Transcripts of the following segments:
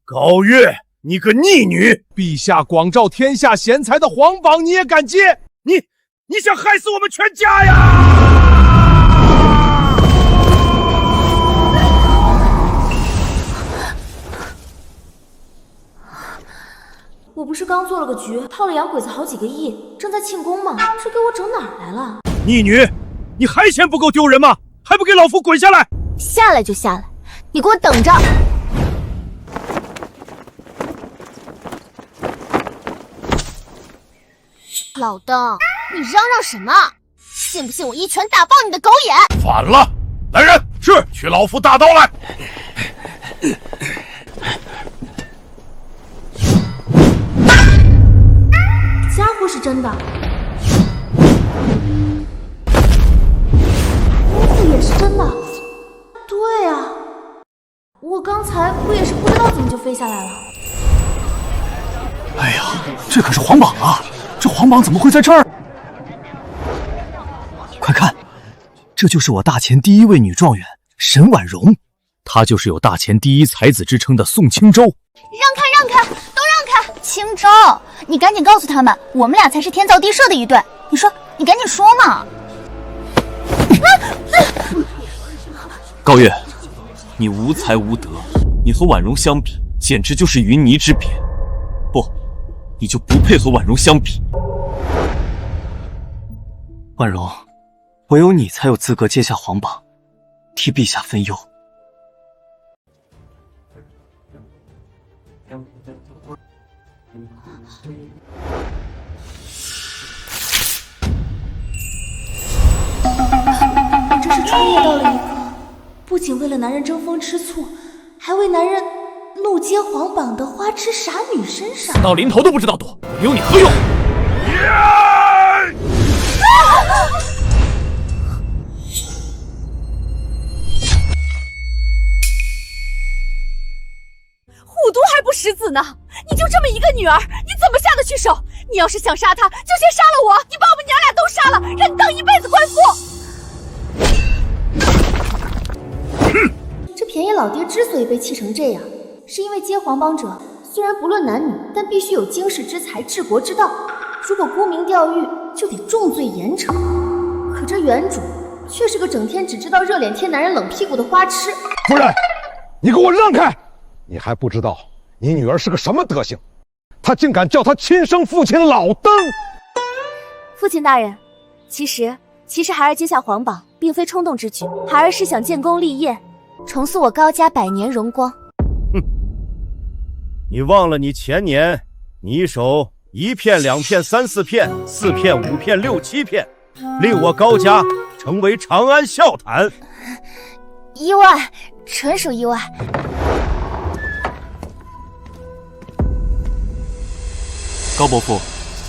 高月，你个逆女！陛下广召天下贤才的皇榜，你也敢接？你想害死我们全家呀！我不是刚做了个局，套了洋鬼子好几个亿，正在庆功吗？这给我整哪儿来了？逆女，你还嫌不够丢人吗？还不给老夫滚下来！下来就下来，你给我等着！老邓，你嚷嚷什么？信不信我一拳打爆你的狗眼？反了！来人，是取老夫大刀来！家伙是真的，衣服也是真的。对啊，我刚才不也是不知道怎么就飞下来了？哎呀，这可是皇榜啊！这皇榜怎么会在这儿？快看，这就是我大前第一位女状元沈婉容，她就是有大前第一才子之称的宋青州。让开，都让开！青州，你赶紧告诉他们，我们俩才是天造地设的一对。你说，你赶紧说嘛！高月，你无才无德，你和婉容相比，简直就是云泥之别。不，你就不配和婉容相比。婉容，唯有你才有资格接下皇榜，替陛下分忧。我真是穿越到了一个不仅为了男人争风吃醋，还为男人怒揭皇榜的花痴傻女身上。到临头都不知道躲，有你何用？虎毒还不食子呢！你就这么一个女儿，你怎么下得去手？你要是想杀她，就先杀了我！你把我们娘俩都杀了，让你当一辈子官夫！这便宜老爹之所以被气成这样，是因为接皇榜者虽然不论男女，但必须有经世之才、治国之道。如果沽名钓誉，就得重罪严惩。可这原主却是个整天只知道热脸贴男人冷屁股的花痴。夫人，你给我让开！你还不知道你女儿是个什么德行？她竟敢叫她亲生父亲老登！父亲大人，其实孩儿接下皇榜并非冲动之举，孩儿是想建功立业，重塑我高家百年荣光。哼，你忘了你前年你一手1片2片3 4片4片5片6 7片，令我高家成为长安笑谈。意外，纯属意外。高伯父，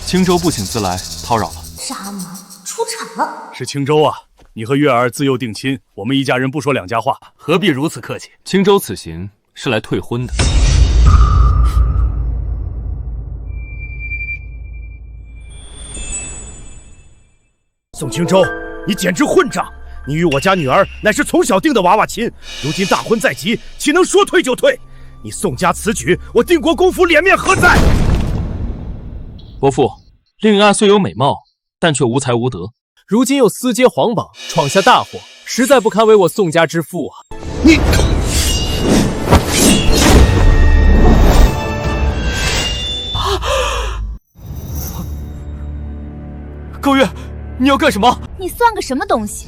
青州不请自来，叨扰了。渣男出场了！是青州啊，你和月儿自幼定亲，我们一家人不说两家话，何必如此客气？青州此行是来退婚的。宋青州，你简直混账！你与我家女儿乃是从小定的娃娃亲，如今大婚在即，岂能说退就退？你宋家此举，我定国公府脸面何在？伯父，令爱虽有美貌，但却无才无德，如今又私接皇榜，闯下大祸，实在不堪为我宋家之父啊！你，高月，你要干什么？你算个什么东西？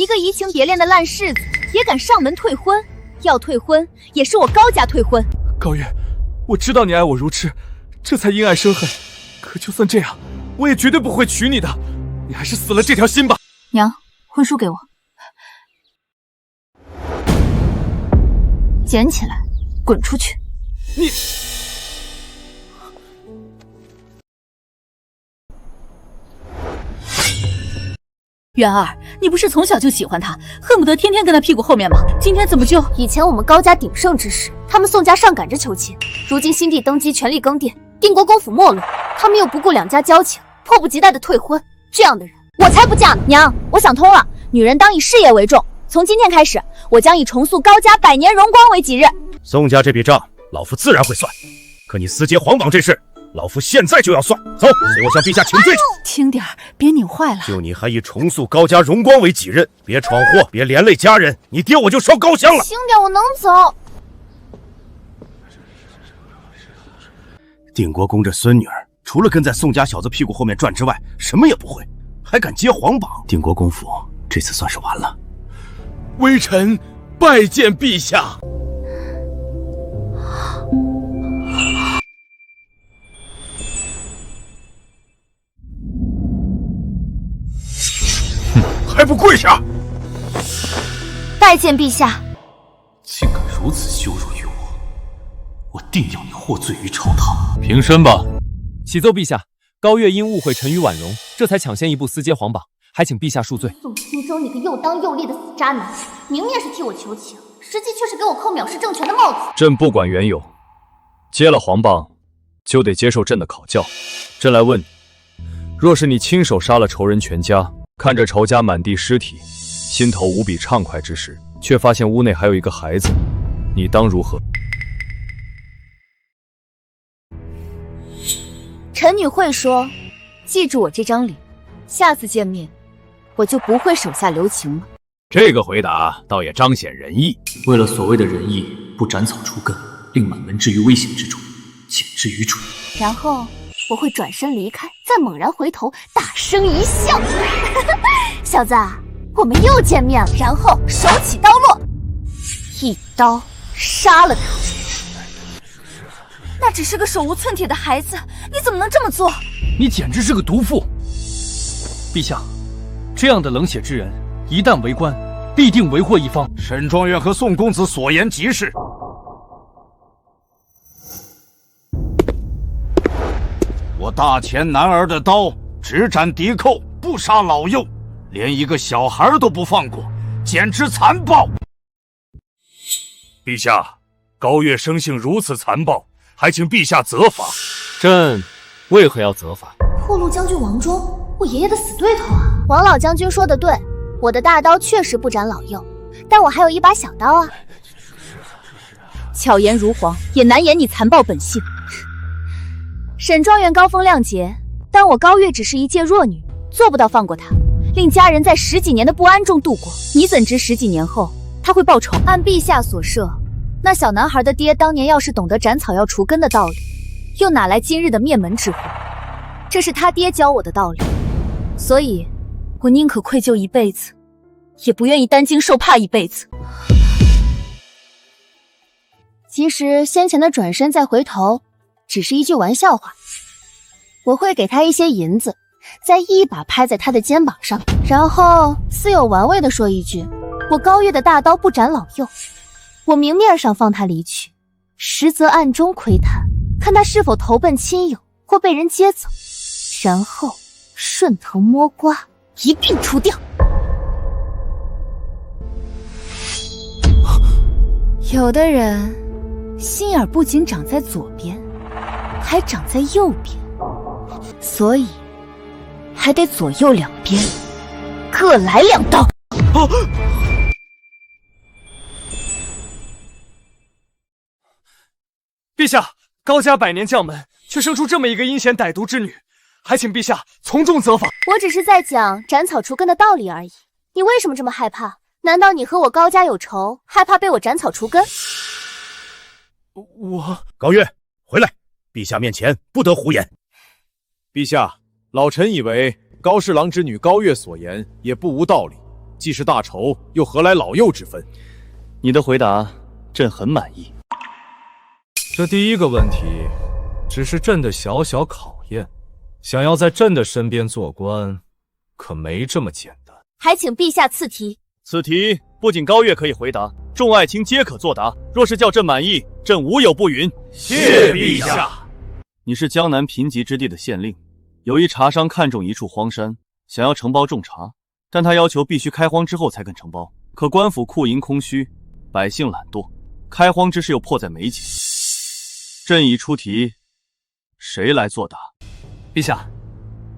一个移情别恋的烂柿子，也敢上门退婚？要退婚，也是我高家退婚。高月，我知道你爱我如痴，这才因爱生恨。可就算这样，我也绝对不会娶你的。你还是死了这条心吧。娘，婚书给我，捡起来，滚出去！你。元儿，你不是从小就喜欢他，恨不得天天跟他屁股后面吗？今天怎么就……以前我们高家鼎盛之时，他们宋家上赶着求亲，如今新帝登基，权力更迭，定国公府没落，他们又不顾两家交情，迫不及待的退婚。这样的人，我才不嫁呢！娘，我想通了，女人当以事业为重。从今天开始，我将以重塑高家100年荣光为己任。宋家这笔账，老夫自然会算。可你私结皇榜这事，老夫现在就要算。走，随我向陛下请罪。轻点儿，别拧坏了。就你还以重塑高家荣光为己任，别闯祸，别连累家人，你爹我就烧高香了。轻点，我能走。定国公这孙女儿，除了跟在宋家小子屁股后面转之外，什么也不会，还敢接皇榜。定国公府这次算是完了。微臣拜见陛下。还不跪下！拜见陛下。竟敢如此羞辱于我，我定要你获罪于朝堂。平身吧。启奏陛下，高月因误会臣与婉容，这才抢先一步私接皇榜，还请陛下恕罪。宋青州，你个又当又立的死渣男，明面是替我求情，实际却是给我扣藐视政权的帽子。朕不管缘由，接了皇榜，就得接受朕的考教。朕来问你，若是你亲手杀了仇人全家，看着仇家满地尸体，心头无比畅快之时，却发现屋内还有一个孩子，你当如何？臣女会说，记住我这张脸，下次见面，我就不会手下留情了。这个回答倒也彰显仁义。为了所谓的仁义，不斩草除根，令满门置于危险之中，简直愚蠢。然后我会转身离开，再猛然回头，大声一笑：“小子，我们又见面了。”然后手起刀落，一刀杀了他。那只是个手无寸铁的孩子，你怎么能这么做？你简直是个毒妇！陛下，这样的冷血之人，一旦为官，必定为祸一方。沈庄园和宋公子所言极是。我大前男儿的刀，只斩敌寇，不杀老幼，连一个小孩都不放过，简直残暴。陛下，高月生性如此残暴，还请陛下责罚。朕为何要责罚？破路将军王忠，我爷爷的死对头啊！王老将军说的对，我的大刀确实不斩老幼，但我还有一把小刀啊。巧言如簧，也难掩你残暴本性。沈庄园高风亮节，但我高月只是一介弱女，做不到放过他，令家人在10几年的不安中度过。你怎知10几年后他会报仇？按陛下所设，那小男孩的爹当年要是懂得斩草要除根的道理，又哪来今日的灭门之祸？这是他爹教我的道理，所以我宁可愧疚一辈子，也不愿意担惊受怕一辈子。其实先前的转身再回头只是一句玩笑话，我会给他一些银子，再一把拍在他的肩膀上，然后似有玩味地说一句：我高月的大刀不斩老幼。我明面上放他离去，实则暗中窥探，看他是否投奔亲友或被人接走，然后顺藤摸瓜，一并除掉。有的人心眼不仅长在左边，还长在右边，所以还得左右两边各来2刀。陛下，高家100年将门，却生出这么一个阴险歹毒之女，还请陛下从重责罚。我只是在讲斩草除根的道理而已，你为什么这么害怕？难道你和我高家有仇，害怕被我斩草除根？高月，回来！陛下面前不得胡言。陛下，老臣以为高侍郎之女高月所言也不无道理，既是大仇，又何来老幼之分？你的回答，朕很满意。这第一个问题，只是朕的小小考验。想要在朕的身边做官，可没这么简单。还请陛下赐题。此题不仅高月可以回答，众爱卿皆可作答。若是叫朕满意，朕无有不允。谢陛下。你是江南贫瘠之地的县令，有一茶商看中一处荒山，想要承包种茶，但他要求必须开荒之后才肯承包。可官府库银空虚，百姓懒惰，开荒之事又迫在眉睫。朕已出题，谁来作答？陛下，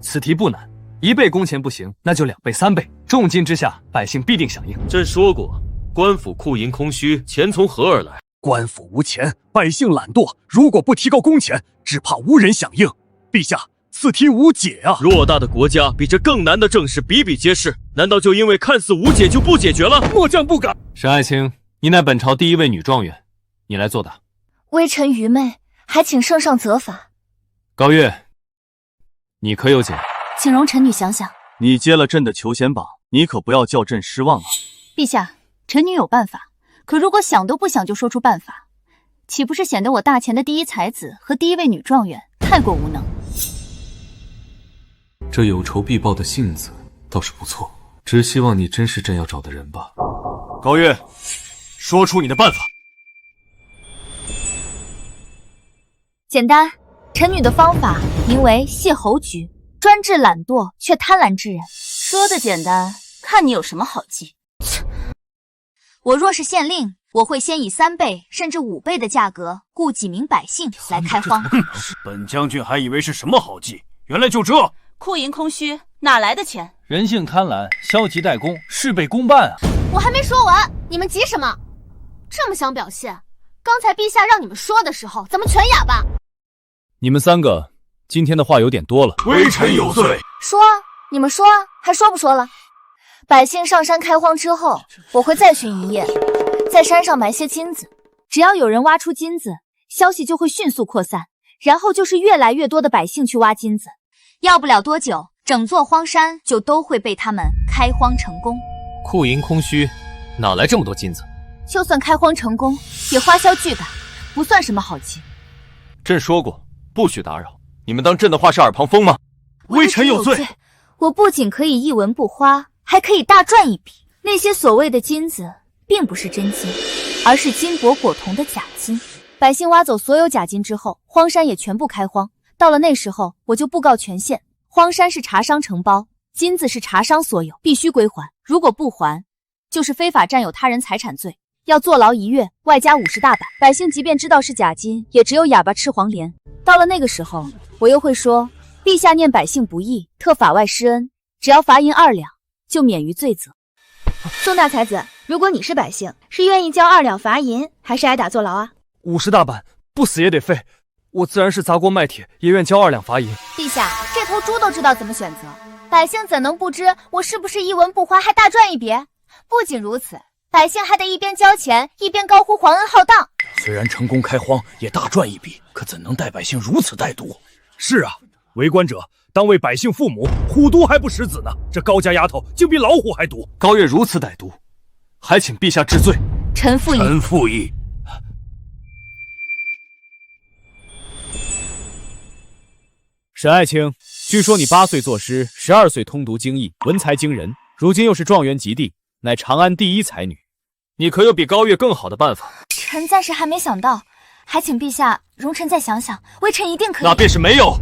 此题不难，1倍工钱不行，那就2倍、3倍，重金之下，百姓必定响应。朕说过，官府库银空虚，钱从何而来？官府无钱，百姓懒惰，如果不提高工钱，只怕无人响应。陛下，此题无解啊！偌大的国家，比这更难的政事比比皆是，难道就因为看似无解就不解决了？末将不敢。沈爱卿，你乃本朝第一位女状元，你来作答。微臣愚昧，还请圣上责罚。高月，你可有解？请容臣女想想。你接了朕的求贤榜，你可不要叫朕失望啊！陛下，臣女有办法，可如果想都不想就说出办法，岂不是显得我大前的第一才子和第一位女状元太过无能？这有仇必报的性子倒是不错，只希望你真是朕要找的人吧。高月，说出你的办法。简单，臣女的方法名为谢侯局，专治懒惰却贪婪之人。说的简单，看你有什么好计。我若是县令，我会先以3倍甚至5倍的价格雇几名百姓来开荒。本将军还以为是什么好计，原来就这。库银空虚，哪来的钱？人性贪婪，消极怠工，事倍功半啊！我还没说完，你们急什么？这么想表现？刚才陛下让你们说的时候，怎么全哑巴？你们3个今天的话有点多了。微臣有罪。说啊，你们说啊，还说不说了？百姓上山开荒之后，我会再巡一夜，在山上埋些金子。只要有人挖出金子，消息就会迅速扩散，然后就是越来越多的百姓去挖金子。要不了多久，整座荒山就都会被他们开荒成功。库银空虚，哪来这么多金子？就算开荒成功，也花销巨大，不算什么好计。朕说过，不许打扰。你们当朕的话是耳旁风吗？微臣有罪。我不仅可以一文不花，还可以大赚一笔。那些所谓的金子，并不是真金，而是金箔裹铜的假金。百姓挖走所有假金之后，荒山也全部开荒。到了那时候，我就布告全县，荒山是茶商承包，金子是茶商所有，必须归还。如果不还，就是非法占有他人财产罪，要坐牢1月，外加50大板。百姓即便知道是假金，也只有哑巴吃黄连。到了那个时候，我又会说，陛下念百姓不义，特法外施恩，只要罚银2两，就免于罪责。宋大才子，如果你是百姓，是愿意交2两罚银，还是挨打坐牢啊？50大板，不死也得废。我自然是砸锅卖铁，也愿交2两罚银。陛下，这头猪都知道怎么选择，百姓怎能不知我是不是一文不花还大赚一笔？不仅如此，百姓还得一边交钱，一边高呼皇恩浩荡。虽然成功开荒，也大赚一笔，可怎能待百姓如此怠惰？是啊，为官者当为百姓父母，虎毒还不食子呢。这高家丫头竟比老虎还毒。高月如此歹毒，还请陛下治罪。臣附议。臣附议。沈爱卿，据说你8岁作诗，12岁通读经义，文才惊人，如今又是状元及第，乃长安第一才女。你可有比高月更好的办法？臣暂时还没想到，还请陛下容臣再想想，微臣一定可以。那便是没有。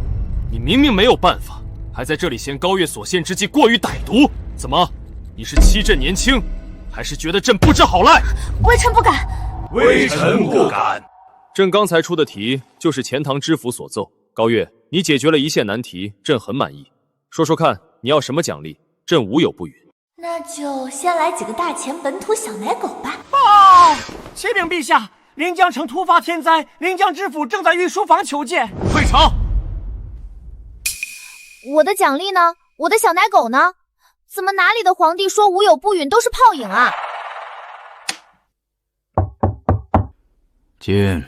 你明明没有办法，还在这里嫌高月所献之计过于歹毒，怎么？你是欺朕年轻，还是觉得朕不知好赖？微臣不敢。微臣不敢。朕刚才出的题就是钱塘知府所奏。高月，你解决了一线难题，朕很满意。说说看，你要什么奖励？朕无有不允。那就先来几个大钱本土小奶狗吧。启禀陛下，临江城突发天灾，临江知府正在御书房求见。退场。我的奖励呢？我的小奶狗呢？怎么哪里的皇帝说无有不允都是泡影啊？进。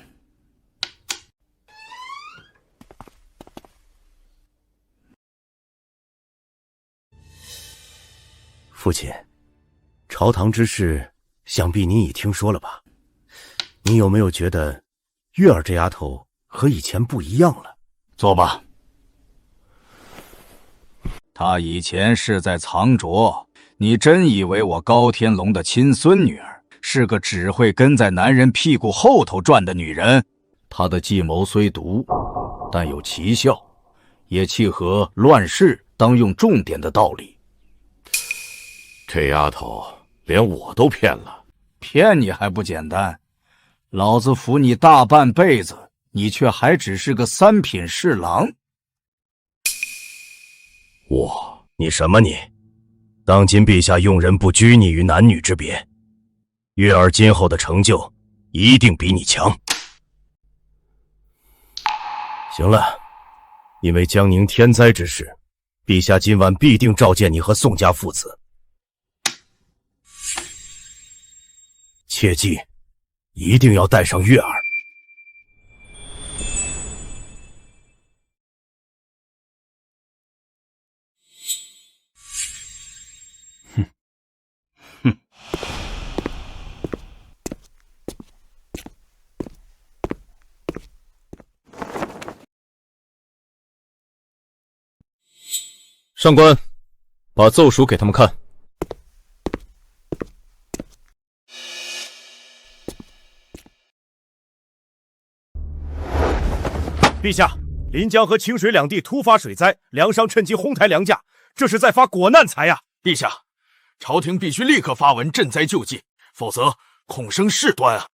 父亲，朝堂之事，想必你已听说了吧？你有没有觉得月儿这丫头和以前不一样了？坐吧。她以前是在藏拙，你真以为我高天龙的亲孙女儿是个只会跟在男人屁股后头转的女人？她的计谋虽毒，但有奇效，也契合乱世当用重点的道理。这丫头连我都骗了。骗你还不简单，老子服你大半辈子，你却还只是个3品侍郎。你什么你？当今陛下用人不拘泥于男女之别，月儿今后的成就一定比你强。行了，因为江宁天灾之事，陛下今晚必定召见你和宋家父子。切记，一定要带上月儿。上官，把奏书给他们看。陛下，临江和清水两地突发水灾，粮商趁机哄抬粮价，这是在发国难财呀！陛下，朝廷必须立刻发文赈灾救济，否则恐生事端啊！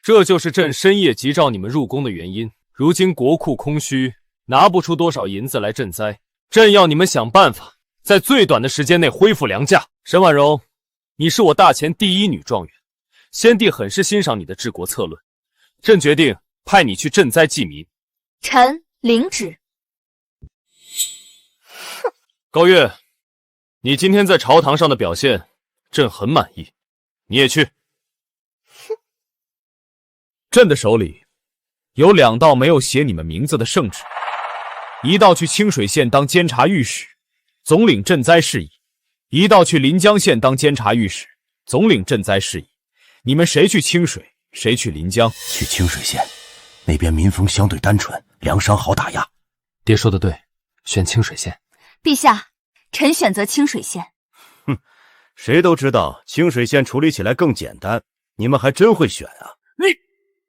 这就是朕深夜急召你们入宫的原因。如今国库空虚，拿不出多少银子来赈灾。朕要你们想办法，在最短的时间内恢复粮价。沈婉容，你是我大前第一女状元，先帝很是欣赏你的治国策论，朕决定派你去赈灾济民。臣领旨。高月，你今天在朝堂上的表现，朕很满意，你也去。朕的手里有2道没有写你们名字的圣旨。一道去清水县当监察御史，总领赈灾事宜；一道去临江县当监察御史，总领赈灾事宜。你们谁去清水，谁去临江？去清水县，那边民风相对单纯，粮商好打压。爹说的对，选清水县。陛下，臣选择清水县。哼，谁都知道清水县处理起来更简单，你们还真会选啊！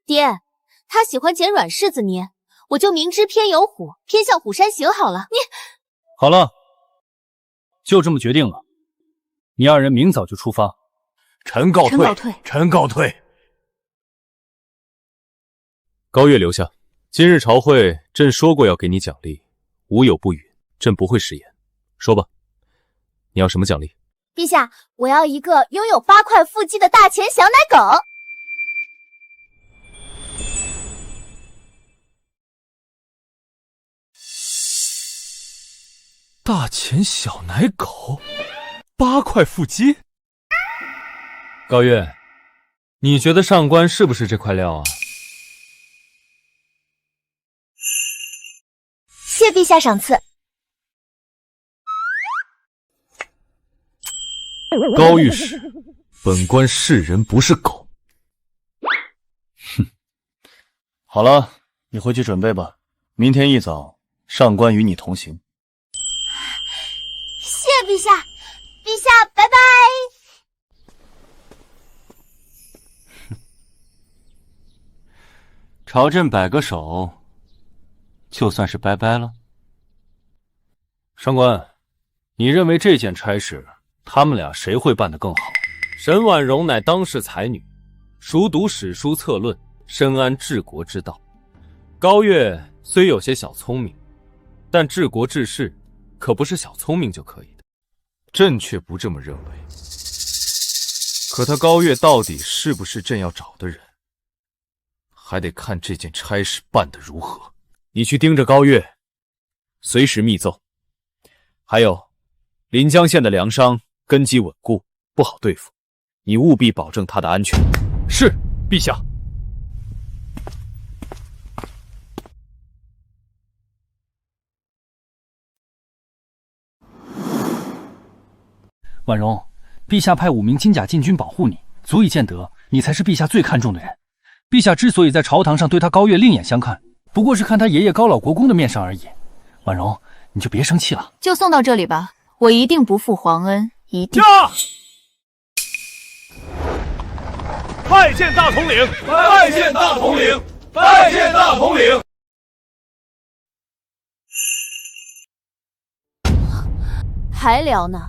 爹，他喜欢捡软柿子捏。我就明知偏有虎，偏向虎山行好了。你好了，就这么决定了。你2人明早就出发。臣告退。臣告退。高月留下。今日朝会，朕说过要给你奖励，无有不允，朕不会食言。说吧，你要什么奖励？陛下，我要一个拥有8块腹肌的大前小奶狗。大前小奶狗，8块腹肌。高月，你觉得上官是不是这块料啊？谢陛下赏赐。高御史，本官是人不是狗。哼，好了，你回去准备吧。明天一早，上官与你同行。谢陛下，陛下，拜拜。朝朕摆个手，就算是拜拜了。上官，你认为这件差事，他们俩谁会办得更好？沈婉容乃当世才女，熟读史书策论，深谙治国之道。高月虽有些小聪明，但治国治世可不是小聪明就可以的。朕却不这么认为。可他高月到底是不是朕要找的人，还得看这件差事办得如何。你去盯着高月，随时密奏。还有，临江县的粮商根基稳固，不好对付，你务必保证他的安全。是，陛下。婉容，陛下派5名金甲禁军保护你，足以见得你才是陛下最看重的人。陛下之所以在朝堂上对他高月另眼相看，不过是看他爷爷高老国公的面上而已。婉容，你就别生气了。就送到这里吧，我一定不负皇恩，一定。拜见大统领！拜见大统领！拜见大统领！还聊呢？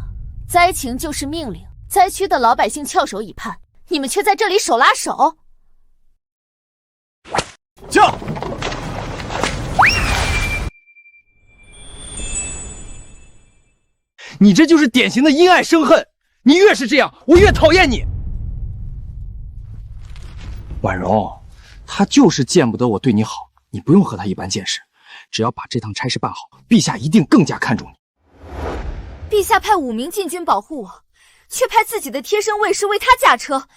灾情就是命令，灾区的老百姓翘首以盼，你们却在这里手拉手。驾！你这就是典型的因爱生恨，你越是这样，我越讨厌你。婉容，他就是见不得我对你好，你不用和他一般见识。只要把这趟差事办好，陛下一定更加看重你。陛下派5名禁军保护我，却派自己的贴身卫士为他驾车，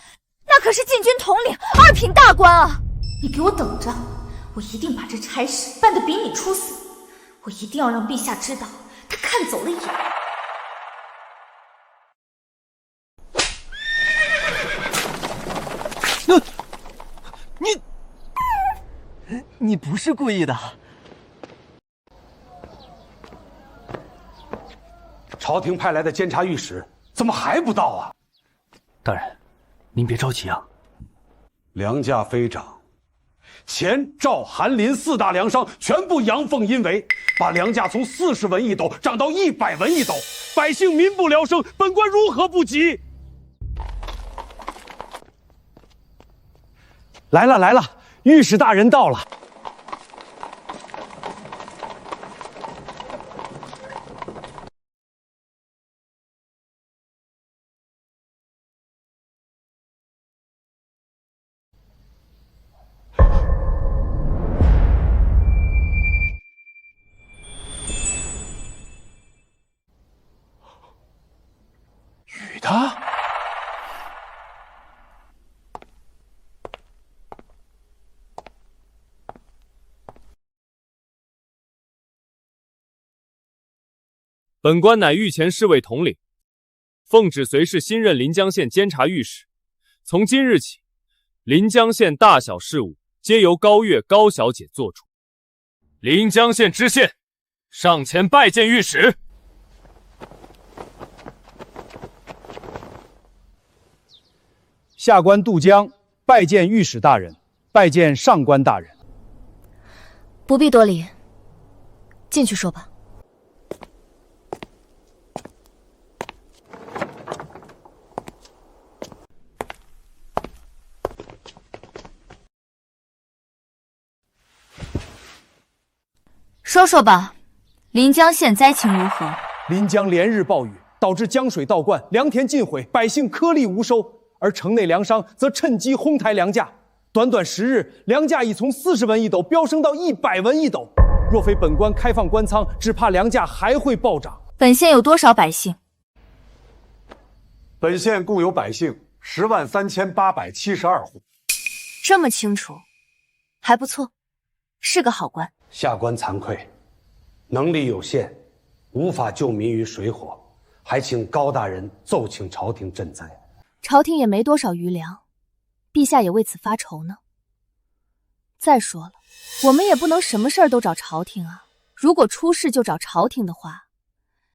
那可是禁军统领2品大官啊！你给我等着，我一定把这差事办得比你出色。我一定要让陛下知道，他看走了眼。你不是故意的。朝廷派来的监察御史怎么还不到啊？大人，您别着急啊。粮价飞涨，前赵、韩、林4大粮商全部阳奉阴违，把粮价从40文一斗涨到100文一斗，百姓民不聊生，本官如何不急？来了来了，御史大人到了。他本官乃御前侍卫统领，奉旨随侍新任临江县监察御史。从今日起，临江县大小事务皆由高月高小姐做主。临江县知县上前拜见御史。下官渡江拜见御史大人，拜见上官大人。不必多礼，进去说吧。说说吧，临江县灾情如何？临江连日暴雨，导致江水倒灌，良田尽毁，百姓颗粒无收。而城内粮商则趁机哄抬粮价，短短10日，粮价已从40文一斗飙升到100文一斗。若非本官开放官仓，只怕粮价还会暴涨。本县有多少百姓？本县共有百姓103872户。这么清楚，还不错，是个好官。下官惭愧，能力有限，无法救民于水火，还请高大人奏请朝廷赈灾。朝廷也没多少余粮，陛下也为此发愁呢。再说了，我们也不能什么事儿都找朝廷啊。如果出事就找朝廷的话，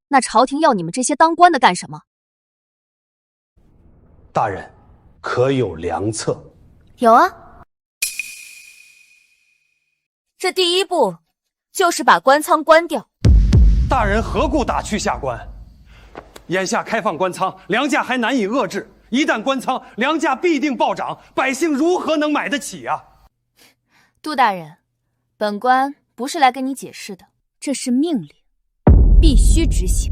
那朝廷要你们这些当官的干什么？大人，可有良策？有啊。这第一步就是把官仓关掉。大人何故打趣下官？眼下开放官仓，粮价还难以遏制。一旦关仓，粮价必定暴涨，百姓如何能买得起啊？杜大人，本官不是来跟你解释的，这是命令，必须执行。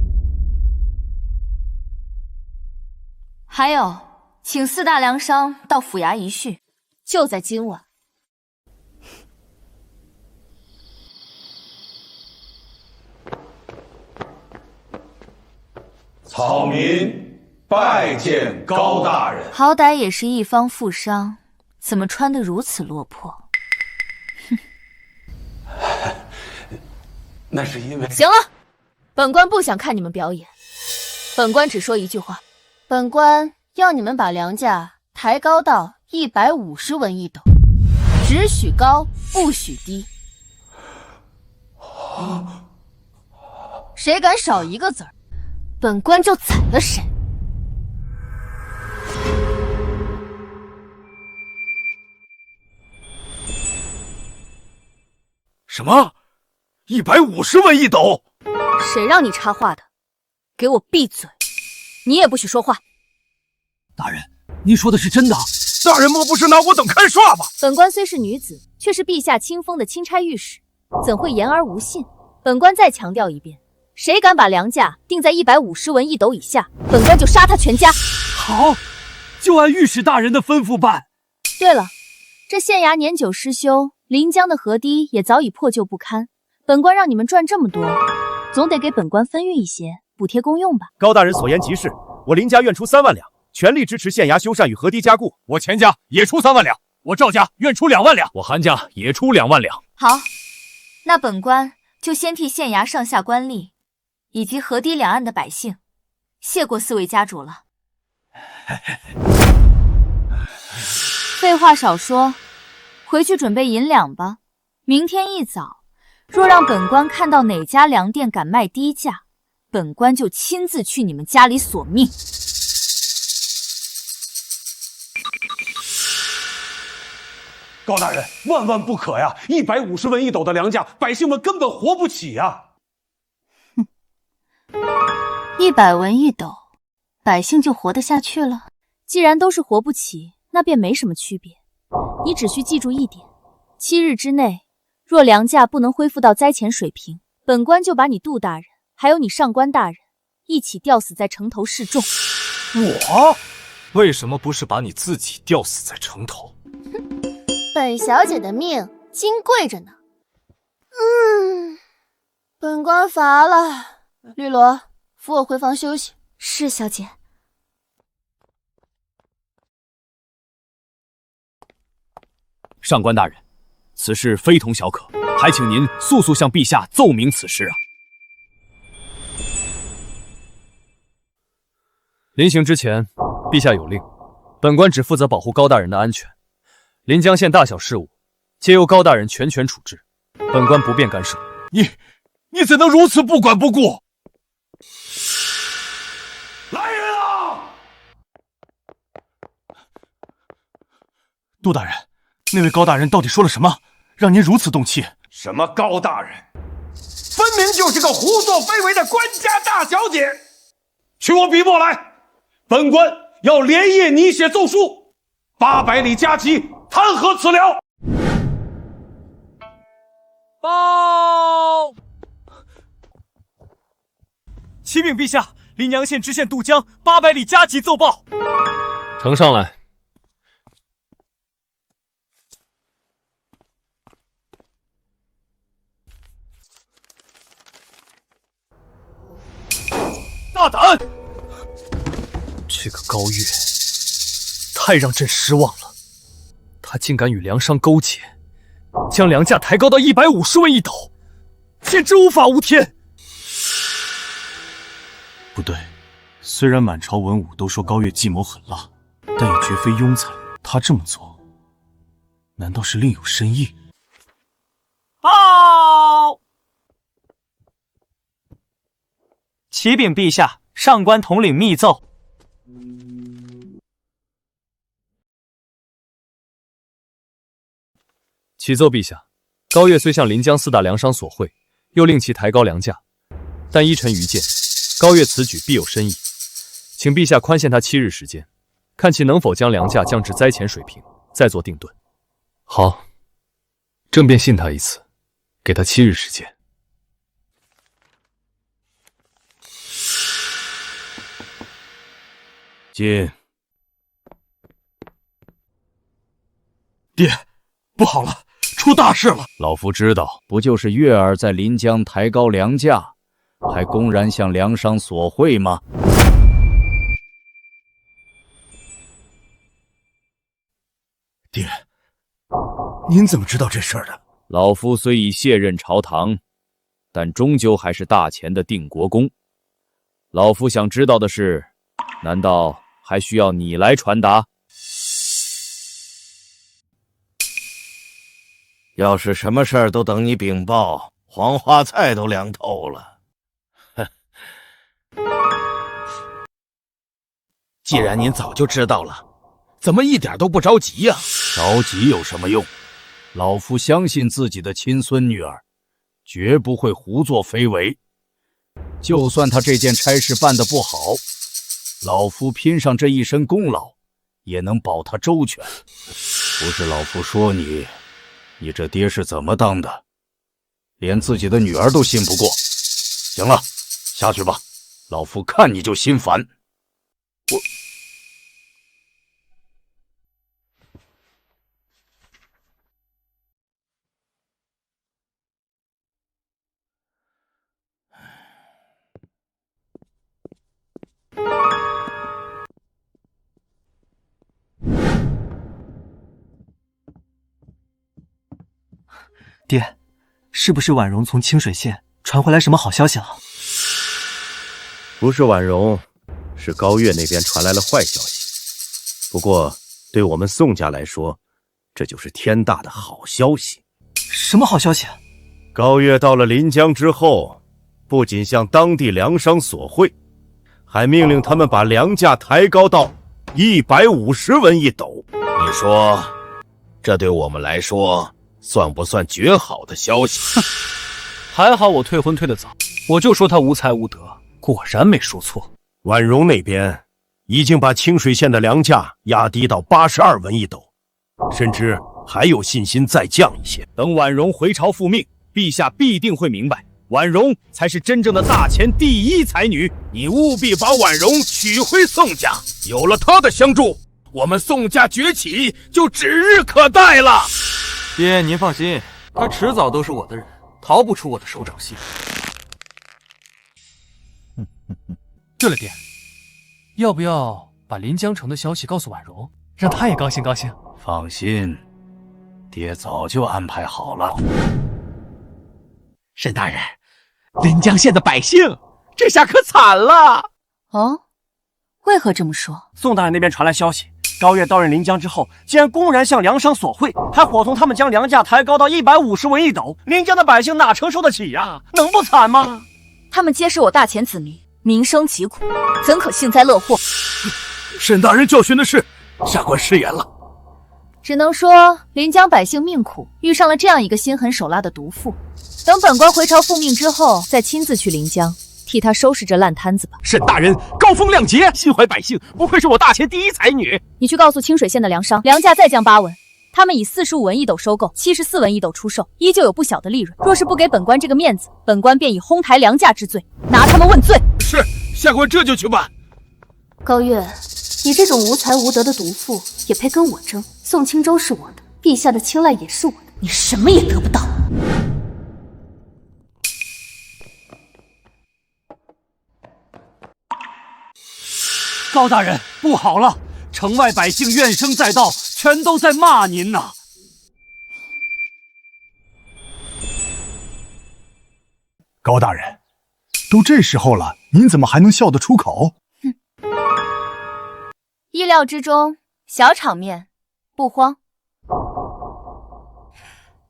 还有，请4大粮商到府衙一叙，就在今晚。草民拜见高大人。好歹也是一方富商，怎么穿得如此落魄？哼！那是因为……行了，本官不想看你们表演。本官只说一句话：本官要你们把粮价抬高到150文一斗，只许高，不许低。谁敢少一个子儿，本官就宰了谁。什么？150文一斗？谁让你插话的？给我闭嘴！你也不许说话。大人，您说的是真的？大人莫不是拿我等看耍吧？本官虽是女子，却是陛下亲封的钦差御史，怎会言而无信？本官再强调一遍，谁敢把粮价定在150文一斗以下，本官就杀他全家。好，就按御史大人的吩咐办。对了，这县衙年久失修，临江的河堤也早已破旧不堪。本官让你们赚这么多，总得给本官分运一些，补贴公用吧。高大人所言极是，我林家愿出3万两，全力支持县衙修缮与河堤加固。我钱家也出3万两，我赵家愿出2万两，我韩家也出2万两。好，那本官就先替县衙上下官吏以及河堤两岸的百姓谢过4位家主了。废话少说，回去准备银两吧。明天一早，若让本官看到哪家粮店敢卖低价，本官就亲自去你们家里索命。高大人，万万不可呀！150文一斗的粮价，百姓们根本活不起呀！100文一斗，百姓就活得下去了？既然都是活不起，那便没什么区别。你只需记住一点：7日之内，若粮价不能恢复到灾前水平，本官就把你杜大人还有你上官大人一起吊死在城头示众。我为什么不是把你自己吊死在城头？本小姐的命金贵着呢。本官乏了，绿萝，扶我回房休息。是，小姐。上官大人，此事非同小可，还请您速速向陛下奏明此事啊！临行之前，陛下有令，本官只负责保护高大人的安全，临江县大小事务皆由高大人全权处置，本官不便干涉。你怎能如此不管不顾？来人啊！杜大人，那位高大人到底说了什么，让您如此动气？什么高大人，分明就是个胡作非为的官家大小姐！取我笔墨来，本官要连夜拟写奏书，800里加急弹劾此僚。报！启禀陛下，临阳县知县杜江800里加急奏报。呈上来。大胆！这个高月太让朕失望了，他竟敢与粮商勾结，将粮价抬高到150文一斗，简直无法无天。不对，虽然满朝文武都说高月计谋狠辣，但也绝非庸才。他这么做，难道是另有深意？报！启禀陛下，上官统领密奏。启奏陛下，高月虽向临江4大粮商索贿，又令其抬高粮价，但依臣愚见，高月此举必有深意，请陛下宽限他7日时间，看其能否将粮价降至灾前水平，再做定论。好，朕便信他一次，给他7日时间。进。爹，不好了，出大事了！老夫知道，不就是月儿在临江抬高粮价，还公然向粮商索贿吗？爹，您怎么知道这事儿的？老夫虽已卸任朝堂，但终究还是大前的定国公。老夫想知道的是，难道还需要你来传达？要是什么事儿都等你禀报，黄花菜都凉透了。哼！既然您早就知道了，怎么一点都不着急呀？着急有什么用？老夫相信自己的亲孙女儿，绝不会胡作非为。就算她这件差事办得不好，老夫拼上这一身功劳，也能保她周全。不是老夫说你，你这爹是怎么当的？连自己的女儿都信不过。行了，下去吧，老夫看你就心烦。爹，是不是婉容从清水县传回来什么好消息了？不是婉容，是高月那边传来了坏消息。不过对我们宋家来说，这就是天大的好消息。什么好消息？高月到了临江之后，不仅向当地粮商索贿，还命令他们把粮价抬高到150文一斗。你说，这对我们来说算不算绝好的消息？还好我退婚退得早，我就说他无才无德，果然没说错。婉容那边已经把清水县的粮价压低到82文一斗，甚至还有信心再降一些。等婉容回朝复命，陛下必定会明白，婉容才是真正的大前第一才女。你务必把婉容娶回宋家，有了她的相助，我们宋家崛起就指日可待了。爹，您放心，她迟早都是我的人，逃不出我的手掌心。对了，爹，要不要把临江城的消息告诉婉容，让她也高兴高兴？放心，爹早就安排好了。沈大人，临江县的百姓这下可惨了。哦，为何这么说？宋大人那边传来消息，高月到任临江之后，竟然公然向粮商索贿，还伙同他们将粮价抬高到150文一斗。临江的百姓哪承受得起呀？能不惨吗？他们皆是我大前子民，民生疾苦，怎可幸灾乐祸？沈大人教训的是，下官失言了。只能说临江百姓命苦，遇上了这样一个心狠手辣的毒妇。等本官回朝复命之后，再亲自去临江，替他收拾这烂摊子吧。沈大人高风亮节，心怀百姓，不愧是我大前第一才女。你去告诉清水县的粮商，粮价再降8文，他们以45文一斗收购，74文一斗出售，依旧有不小的利润。若是不给本官这个面子，本官便以哄抬粮价之罪拿他们问罪。是，下官这就去办。高月，你这种无才无德的毒妇也配跟我争？宋清州是我的，陛下的青睐也是我的，你什么也得不到。高大人，不好了！城外百姓怨声载道，全都在骂您呐。高大人，都这时候了，您怎么还能笑得出口？意料之中，小场面，不慌。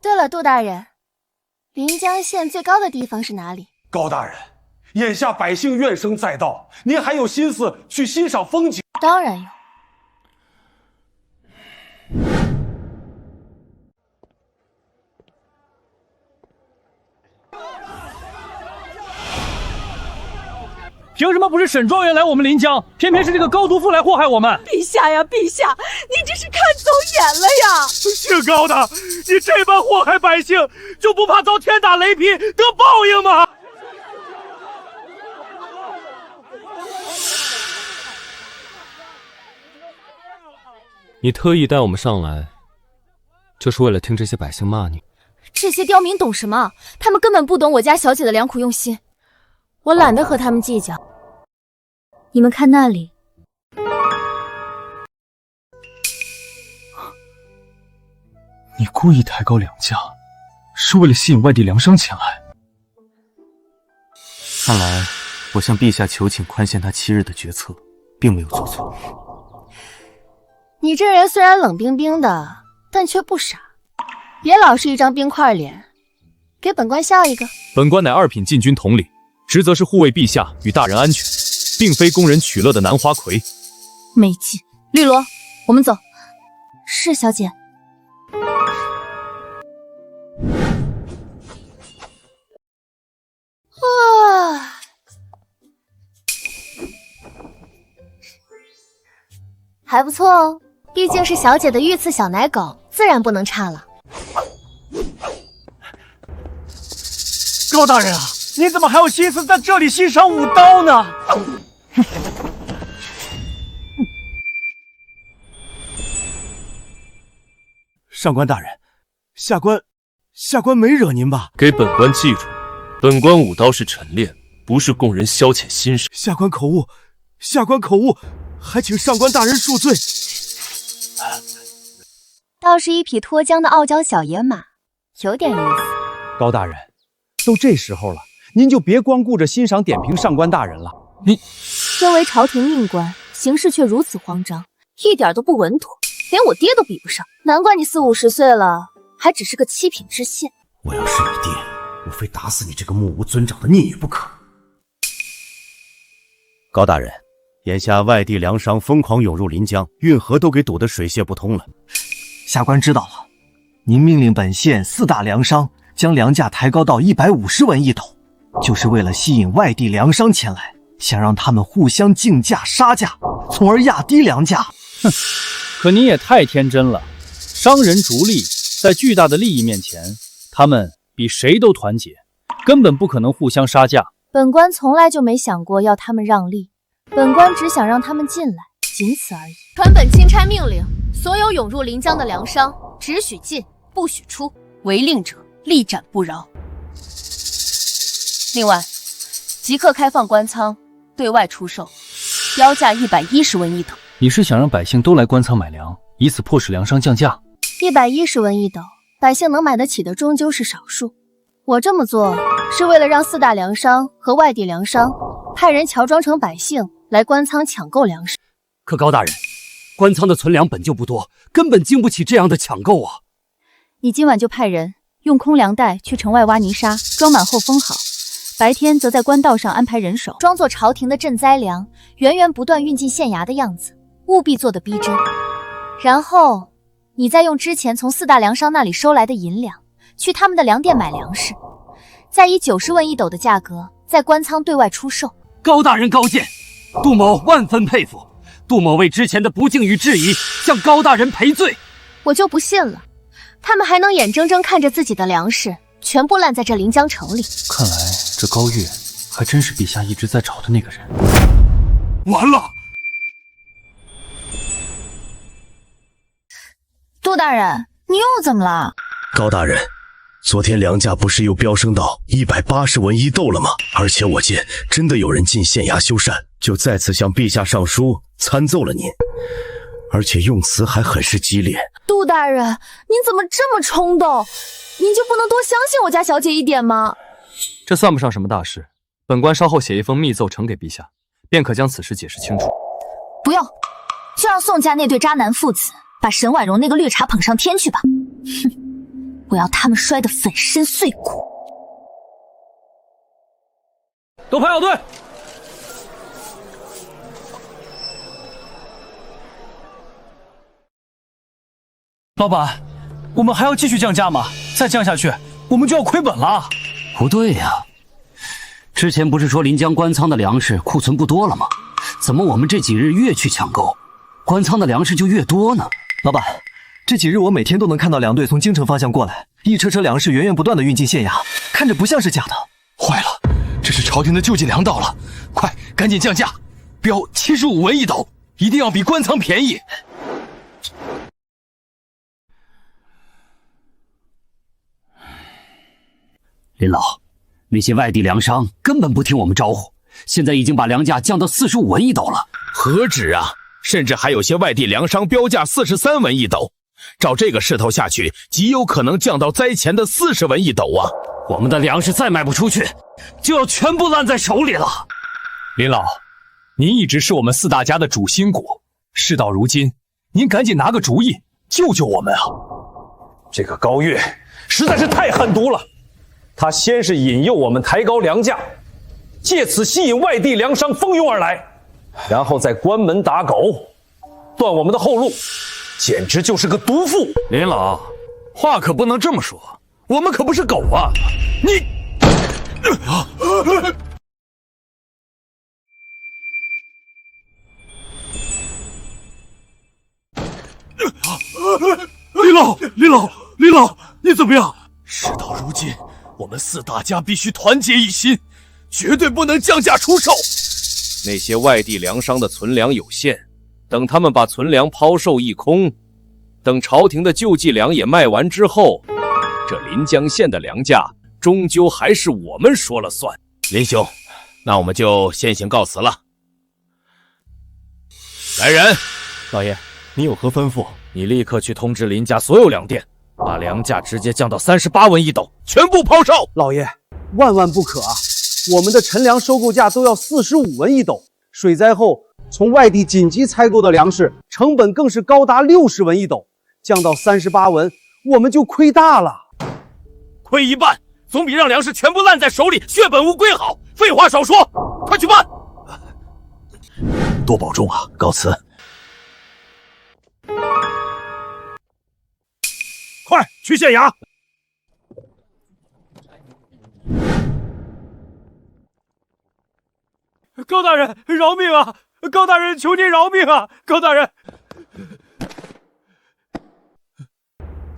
对了，杜大人，临江县最高的地方是哪里？高大人，眼下百姓怨声载道，您还有心思去欣赏风景？当然有。凭什么不是沈状元来我们临江，偏偏是这个高毒妇来祸害我们？陛下呀，陛下，你这是看走眼了呀！姓高的，你这般祸害百姓，就不怕遭天打雷劈得报应吗？你特意带我们上来，就是为了听这些百姓骂你？这些刁民懂什么？他们根本不懂我家小姐的良苦用心，我懒得和他们计较。你们看那里，你故意抬高粮价，是为了吸引外地粮商前来。看来我向陛下求请宽限他7日的决策，并没有做错。你这人虽然冷冰冰的，但却不傻，别老是一张冰块脸，给本官笑一个。本官乃2品禁军统领，职责是护卫陛下与大人安全，并非供人取乐的男花魁。没劲。绿萝，我们走。是小姐。啊，还不错哦，毕竟是小姐的御赐小奶狗，自然不能差了。高大人啊，你怎么还有心思在这里欣赏武刀呢？上官大人，下官没惹您吧？给本官记住，本官武刀是陈练，不是供人消遣心神。下官口误，还请上官大人恕罪。倒是一匹脱缰的傲娇小野马，有点意思。高大人，都这时候了，您就别光顾着欣赏点评上官大人了。身为朝廷命官，行事却如此慌张，一点都不稳妥，连我爹都比不上。难怪你40、50岁了，还只是个7品知县。我要是你爹，我非打死你这个目无尊长的逆女不可。高大人，眼下外地粮商疯狂涌入临江，运河都给堵得水泄不通了。下官知道了，您命令本县4大粮商将粮价抬高到150文一斗，就是为了吸引外地粮商前来，想让他们互相竞价杀价，从而压低粮价。哼，可你也太天真了。商人逐利，在巨大的利益面前，他们比谁都团结，根本不可能互相杀价。本官从来就没想过要他们让利，本官只想让他们进来，仅此而已。传本钦差命令，所有涌入临江的粮商，只许进，不许出，违令者立斩不饶。另外，即刻开放官仓，对外出售，标价110文一斗。你是想让百姓都来官仓买粮，以此迫使粮商降价？110文一斗，百姓能买得起的终究是少数。我这么做是为了让4大粮商和外地粮商派人乔装成百姓来官仓抢购粮食。可高大人，官仓的存粮本就不多，根本经不起这样的抢购啊！你今晚就派人用空粮袋去城外挖泥沙，装满后封好，白天则在官道上安排人手，装作朝廷的赈灾粮，源源不断运进县衙的样子，务必做得逼真。然后你再用之前从4大粮商那里收来的银两，去他们的粮店买粮食，再以90文一斗的价格在官仓对外出售。高大人高见，杜某万分佩服。杜某为之前的不敬与质疑，向高大人赔罪。我就不信了，他们还能眼睁睁看着自己的粮食全部烂在这临江城里。看来这高月还真是陛下一直在找的那个人。完了！杜大人，你又怎么了？高大人，昨天粮价不是又飙升到180文一斗了吗？而且我见真的有人进县衙修缮，就再次向陛下上书参奏了您，而且用词还很是激烈。杜大人，您怎么这么冲动？您就不能多相信我家小姐一点吗？这算不上什么大事，本官稍后写一封密奏呈给陛下，便可将此事解释清楚。不用，就让宋家那对渣男父子把沈婉容那个绿茶捧上天去吧。哼，我要他们摔得粉身碎骨。都排好队。老板，我们还要继续降价吗？再降下去，我们就要亏本了。不对呀，之前不是说临江官仓的粮食库存不多了吗？怎么我们这几日越去抢购，官仓的粮食就越多呢？老板，这几日我每天都能看到粮队从京城方向过来，一车车粮食源源不断的运进县衙，看着不像是假的。坏了，这是朝廷的救济粮到了，快赶紧降价，标75文一斗，一定要比官仓便宜。林老，那些外地粮商根本不听我们招呼，现在已经把粮价降到45文一斗了。何止啊，甚至还有些外地粮商标价43文一斗，照这个势头下去，极有可能降到灾前的40文一斗啊！我们的粮食再卖不出去，就要全部烂在手里了。林老，您一直是我们4大家的主心骨，事到如今，您赶紧拿个主意，救救我们啊！这个高月实在是太狠毒了。他先是引诱我们抬高粮价，借此吸引外地粮商蜂拥而来，然后再关门打狗，断我们的后路，简直就是个毒妇。林老，话可不能这么说，我们可不是狗啊！你，林老，你怎么样？事到如今，我们4大家必须团结一心，绝对不能降价出售。那些外地粮商的存粮有限，等他们把存粮抛售一空，等朝廷的救济粮也卖完之后，这临江县的粮价终究还是我们说了算。林兄，那我们就先行告辞了。来人，老爷，你有何吩咐？你立刻去通知林家所有粮店，把粮价直接降到38文一斗，全部抛售。老爷，万万不可啊！我们的陈粮收购价都要45文一斗，水灾后从外地紧急采购的粮食成本更是高达60文一斗，降到38文，我们就亏大了。亏一半，总比让粮食全部烂在手里血本无归好。废话少说，快去办！多保重啊，告辞。快去县衙！高大人，饶命啊！高大人，求您饶命啊！高大人，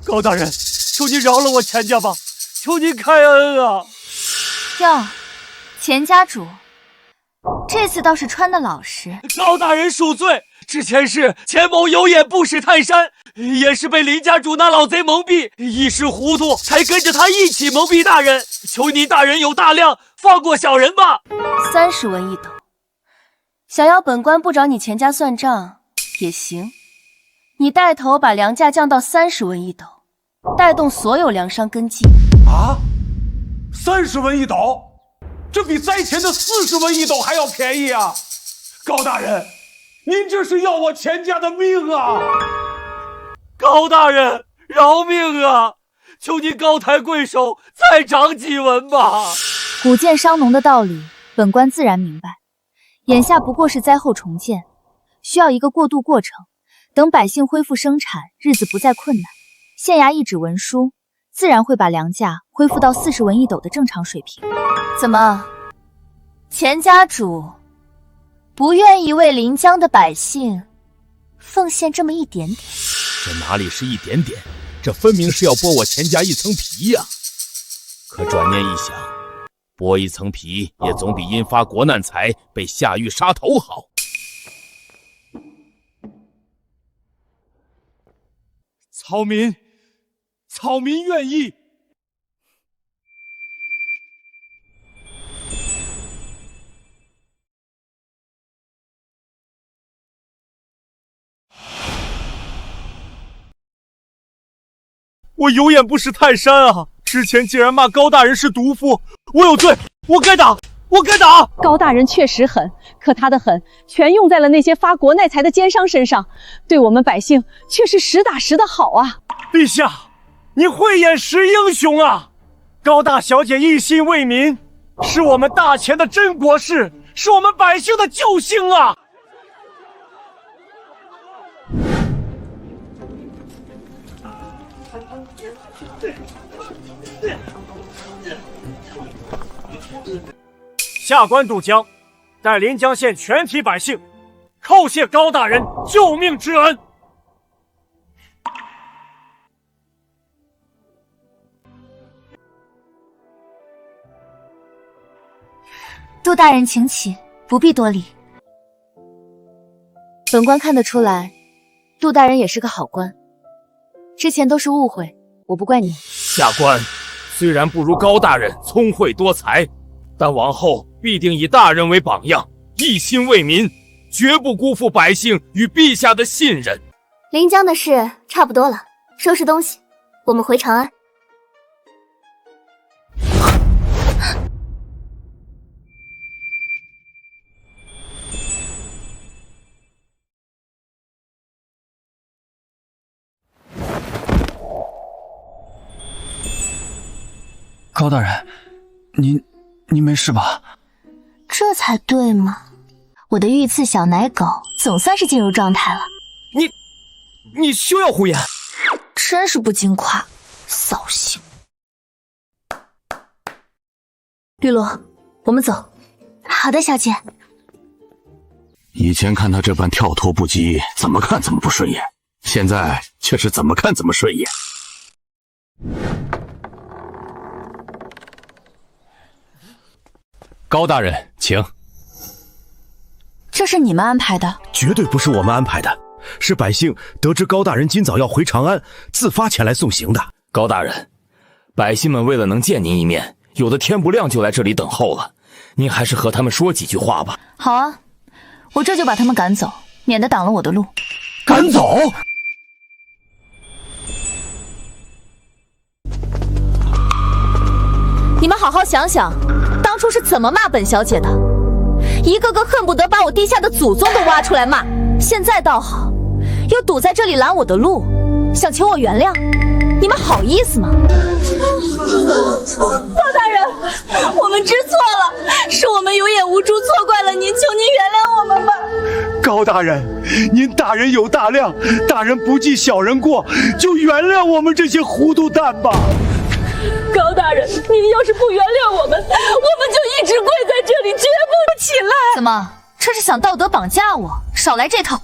高大人，求您饶了我钱家吧！求您开恩啊！哟，钱家主，这次倒是穿的老实。高大人恕罪，之前是钱某有眼不识泰山，也是被林家主那老贼蒙蔽，一时糊涂，才跟着他一起蒙蔽大人。求您大人有大量，放过小人吧。30文一斗，想要本官不找你钱家算账也行。你带头把粮价降到30文一斗，带动所有粮商跟进。啊，30文一斗，这比灾前的40文一斗还要便宜啊！高大人，您这是要我钱家的命啊！高大人，饶命啊！求您高抬贵手，再涨几文吧。谷贱伤农的道理，本官自然明白。眼下不过是灾后重建，需要一个过渡过程，等百姓恢复生产，日子不再困难。县衙一纸文书，自然会把粮价恢复到40文一斗的正常水平。怎么，钱家主不愿意为临江的百姓奉献这么一点点？这哪里是一点点，这分明是要剥我钱家一层皮呀！可转念一想，剥一层皮也总比因发国难财被下狱杀头好。草民愿意。我有眼不识泰山啊！之前竟然骂高大人是毒妇，我有罪，我该打，我该打！高大人确实狠，可他的狠全用在了那些发国难财的奸商身上，对我们百姓却是实打实的好啊！陛下，你慧眼识英雄啊！高大小姐一心为民，是我们大钱的真国士，是我们百姓的救星啊！下官渡江，带临江县全体百姓叩谢高大人救命之恩。杜大人请起，不必多礼。本官看得出来，杜大人也是个好官。之前都是误会，我不怪你。下官虽然不如高大人聪慧多才，但往后必定以大人为榜样，一心为民，绝不辜负百姓与陛下的信任。临江的事差不多了，收拾东西，我们回长安。高大人，你没事吧？这才对嘛！我的御赐小奶狗总算是进入状态了。你休要胡言！真是不经夸，扫兴。绿萝，我们走。好的，小姐。以前看他这般跳脱不羁，怎么看怎么不顺眼，现在却是怎么看怎么顺眼。高大人，请。这是你们安排的？绝对不是我们安排的，是百姓得知高大人今早要回长安，自发前来送行的。高大人，百姓们为了能见您一面，有的天不亮就来这里等候了，您还是和他们说几句话吧。好啊，我这就把他们赶走，免得挡了我的路。赶走？你们好好想想，当初是怎么骂本小姐的？一个个恨不得把我地下的祖宗都挖出来骂。现在倒好，又堵在这里拦我的路，想求我原谅，你们好意思吗？高大人，我们知错了，是我们有眼无珠，错怪了您，求您原谅我们吧。高大人，您大人有大量，大人不计小人过，就原谅我们这些糊涂蛋吧。高大人，您要是不原谅我们，我们就一直跪在这里，绝不起来。怎么，这是想道德绑架我？少来这套！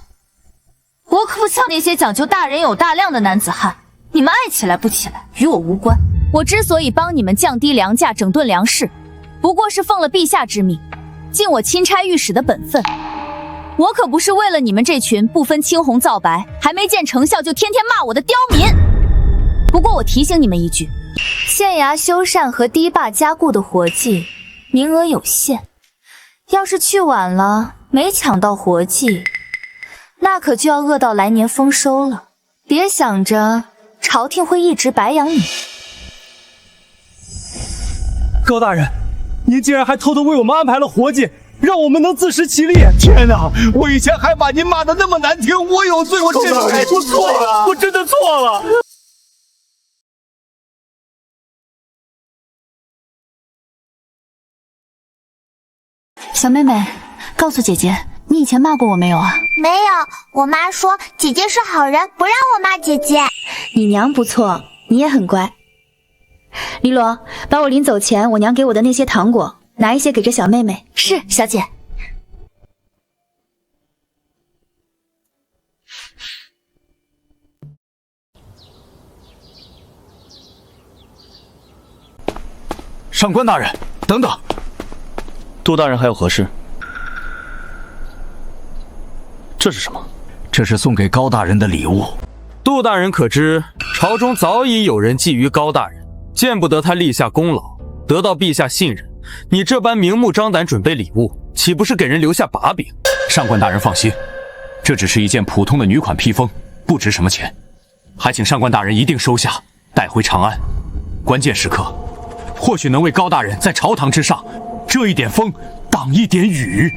我可不像那些讲究大人有大量的男子汉，你们爱起来不起来，与我无关。我之所以帮你们降低粮价、整顿粮食，不过是奉了陛下之命，尽我钦差御史的本分。我可不是为了你们这群不分青红皂白，还没见成效就天天骂我的刁民。不过我提醒你们一句，县衙修缮和堤坝加固的活计，名额有限，要是去晚了，没抢到活计，那可就要饿到来年丰收了。别想着朝廷会一直白养你。高大人，您竟然还偷偷为我们安排了活计，让我们能自食其力。天哪，我以前还把您骂得那么难听，我有罪，我真的我错了，我真的错了。小妹妹，告诉姐姐，你以前骂过我没有啊？没有，我妈说姐姐是好人，不让我骂姐姐。你娘不错，你也很乖。黎罗，把我临走前我娘给我的那些糖果拿一些给这小妹妹。是，小姐。上官大人，等等。杜大人还有何事？这是什么？这是送给高大人的礼物。杜大人可知，朝中早已有人觊觎高大人，见不得他立下功劳，得到陛下信任。你这般明目张胆准备礼物，岂不是给人留下把柄？上官大人放心，这只是一件普通的女款披风，不值什么钱，还请上官大人一定收下，带回长安。关键时刻，或许能为高大人在朝堂之上遮一点风，挡一点雨。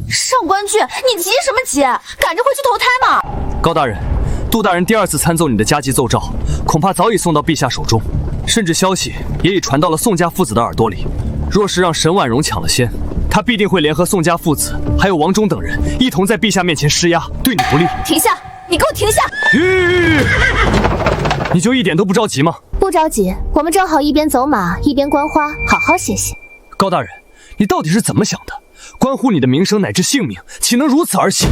上官俊，你急什么急？赶着回去投胎嘛！高大人，杜大人第二次参奏你的加急奏诏，恐怕早已送到陛下手中，甚至消息也已传到了宋家父子的耳朵里。若是让沈婉容抢了先，他必定会联合宋家父子还有王忠等人，一同在陛下面前施压，对你不利。停下！你给我停下！你就一点都不着急吗？不着急，我们正好一边走马一边观花，好好歇歇。高大人，你到底是怎么想的？关乎你的名声乃至性命，岂能如此而行？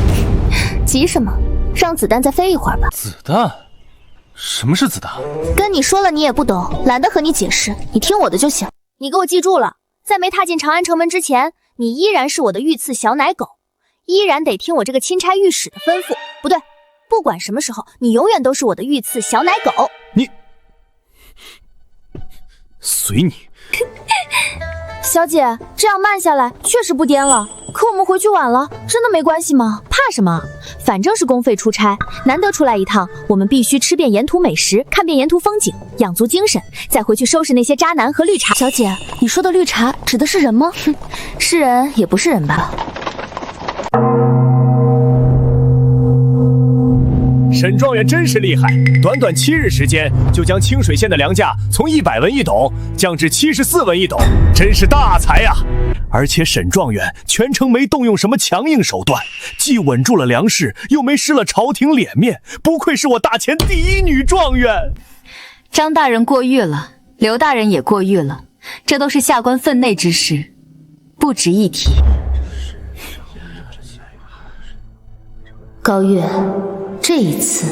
急什么？让子弹再飞一会儿吧。子弹？什么是子弹？跟你说了你也不懂，懒得和你解释，你听我的就行。你给我记住了，在没踏进长安城门之前，你依然是我的御赐小奶狗，依然得听我这个钦差御史的吩咐。不对，不管什么时候，你永远都是我的御赐小奶狗。你随你。小姐，这样慢下来确实不颠了，可我们回去晚了，真的没关系吗？怕什么？反正是公费出差，难得出来一趟，我们必须吃遍沿途美食，看遍沿途风景，养足精神，再回去收拾那些渣男和绿茶。小姐，你说的绿茶指的是人吗？是人也不是人吧？沈状元真是厉害，短短7日时间就将清水县的粮价从100文一斗降至74文一斗，真是大才呀！而且沈状元全程没动用什么强硬手段，既稳住了粮食，又没失了朝廷脸面，不愧是我大前第一女状元。张大人过誉了，刘大人也过誉了，这都是下官分内之事，不值一提。高月，这一次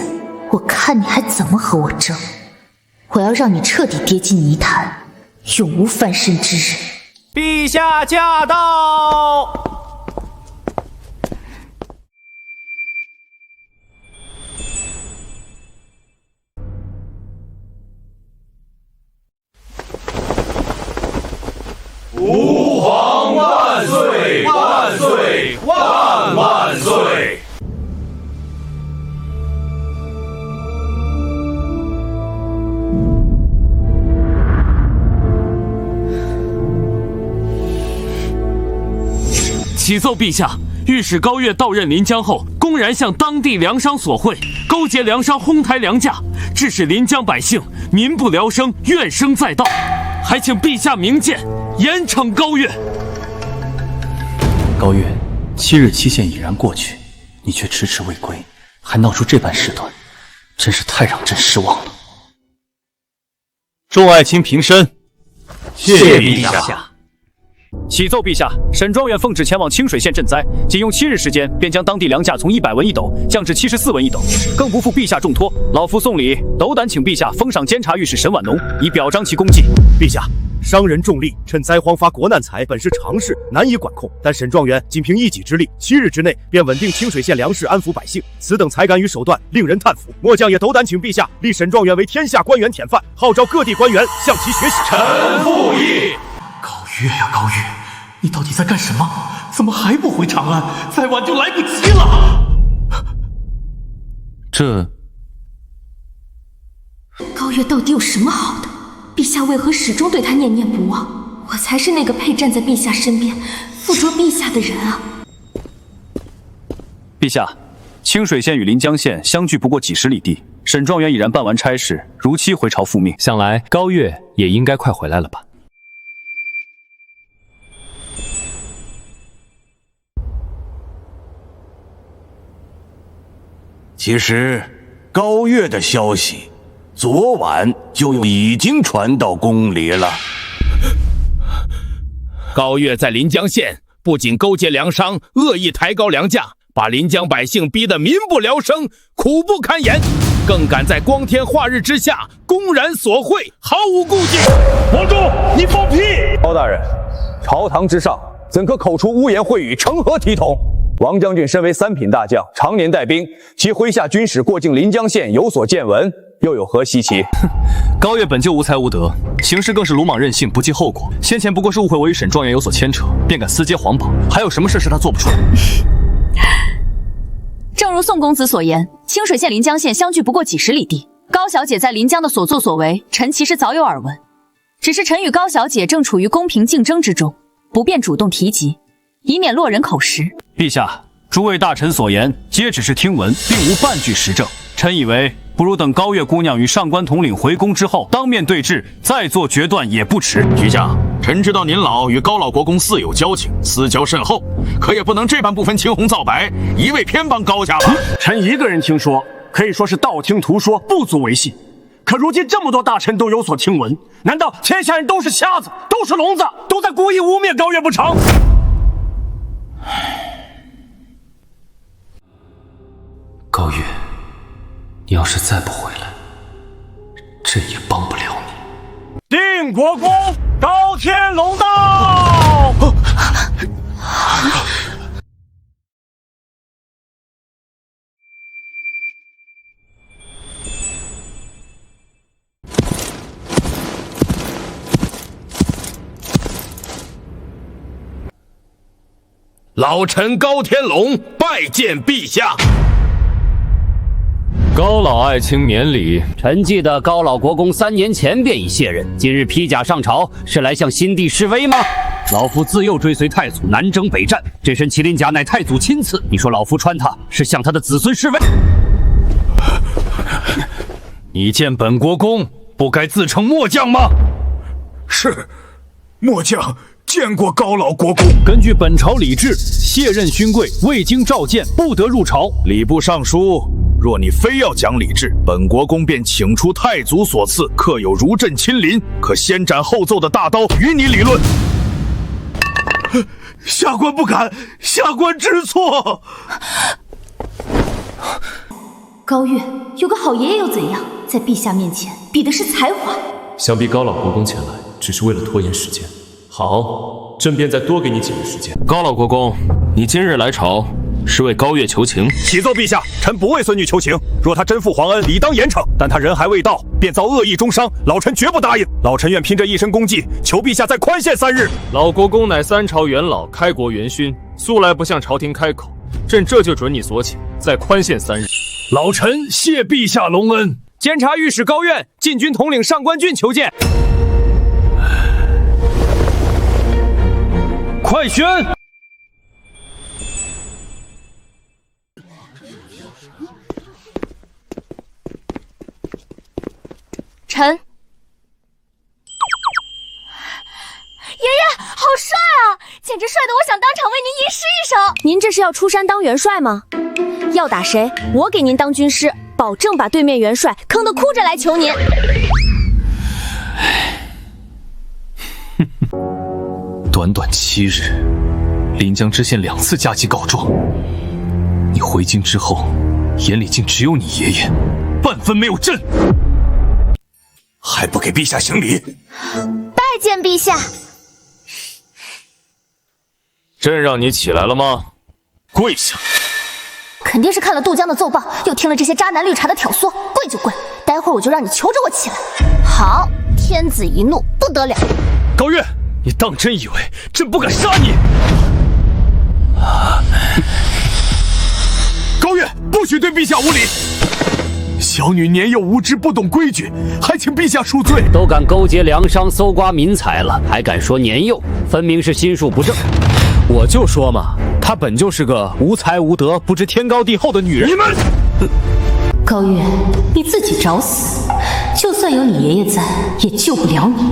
我看你还怎么和我争！我要让你彻底跌进泥潭，永无翻身之日。陛下驾到！吾皇万岁！万岁！万万岁！启奏陛下，御史高岳到任临江后，公然向当地粮商索贿，勾结粮商哄抬粮价，致使临江百姓民不聊生，怨声载道，还请陛下明鉴，严惩高岳。高岳，7日期限已然过去，你却迟迟未归，还闹出这般事端，真是太让朕失望了。众爱卿平身。谢陛下。启奏陛下，沈庄远奉旨前往清水县赈灾，仅用7日时间，便将当地粮价从100文一斗降至74文一斗，更不负陛下重托。老夫送礼，斗胆请陛下封赏监察御史沈婉农，以表彰其功绩。陛下，商人重利，趁灾荒发国难财，本是常事，难以管控。但沈状元仅凭一己之力，7日之内便稳定清水县粮食，安抚百姓，此等才干与手段，令人叹服。末将也斗胆请陛下立沈状元为天下官员典范，号召各地官员向其学习。臣附议。高岳呀，高岳，你到底在干什么？怎么还不回长安？再晚就来不及了。高岳到底有什么好的？陛下为何始终对他念念不忘？我才是那个配站在陛下身边、附着陛下的人啊！陛下，清水县与临江县相距不过几十里地，沈状元已然办完差事，如期回朝复命。想来高岳也应该快回来了吧？其实，高岳的消息，昨晚就已经传到宫里了。高岳在临江县不仅勾结粮商，恶意抬高粮价，把临江百姓逼得民不聊生，苦不堪言，更敢在光天化日之下公然索贿，毫无顾忌。王忠，你放屁！高大人，朝堂之上怎可口出污言秽语，成何体统？王将军身为3品大将，常年带兵，其麾下军使过境临江县有所见闻，又有何稀奇？高岳本就无才无德，行事更是鲁莽任性，不计后果。先前不过是误会我与沈状元有所牵扯，便敢私揭皇宝，还有什么事是他做不出？正如宋公子所言，清水县临江县相距不过几十里地，高小姐在临江的所作所为，臣其实早有耳闻。只是臣与高小姐正处于公平竞争之中，不便主动提及，以免落人口实。陛下，诸位大臣所言皆只是听闻，并无半句实证。臣以为，不如等高岳姑娘与上官统领回宫之后，当面对质，再做决断也不迟。陛下，臣知道您老与高老国公似有交情，私交甚厚，可也不能这般不分青红皂白，一味偏帮高家吧？臣一个人听说，可以说是道听途说，不足为信。可如今这么多大臣都有所听闻，难道天下人都是瞎子，都是聋子，都在故意污蔑高岳不成？高岳，你要是再不回来，朕也帮不了你。定国公高天龙到！老臣高天龙拜见陛下。高老爱卿免礼。臣记得高老国公3年前便已卸任，今日披甲上朝，是来向新帝示威吗？老夫自幼追随太祖南征北战，这身麒麟甲乃太祖亲赐，你说老夫穿它是向他的子孙示威？你见本国公不该自称末将吗？是，末将见过高老国公。根据本朝礼制，卸任勋贵未经召见，不得入朝。礼部尚书，若你非要讲理智，本国公便请出太祖所赐刻有如朕亲临，可先斩后奏的大刀，与你理论。下官不敢，下官知错。高岳有个好爷爷又怎样？在陛下面前比的是才华。想必高老国公前来，只是为了拖延时间。好，朕便再多给你几日时间。高老国公，你今日来朝，是为高岳求情？启奏陛下，臣不为孙女求情。若他真负皇恩，理当严惩。但他人还未到，便遭恶意中伤，老臣绝不答应。老臣愿拼这一身功绩，求陛下再宽限3日。老国公乃3朝元老，开国元勋，素来不向朝廷开口，朕这就准你所请，再宽限3日。老臣谢陛下隆恩。监察御史高苑，禁军统领上官俊求见。快宣！臣。爷爷，好帅啊！简直帅得我想当场为您吟诗一首。您这是要出山当元帅吗？要打谁，我给您当军师，保证把对面元帅坑得哭着来求您。短短7日，临江知县2次加急告状，你回京之后，眼里竟只有你爷爷，半分没有朕，还不给陛下行礼？拜见陛下。朕让你起来了吗？跪下！肯定是看了杜江的奏报，又听了这些渣男绿茶的挑唆，跪就跪。待会儿我就让你求着我起来。好，天子一怒不得了。高月，你当真以为朕不敢杀你？高月，不许对陛下无礼！小女年幼无知，不懂规矩，还请陛下恕罪。都敢勾结粮商，搜刮民财了，还敢说年幼，分明是心术不正。我就说嘛，她本就是个无才无德、不知天高地厚的女人。你们，高月，你自己找死！就算有你爷爷在，也救不了你。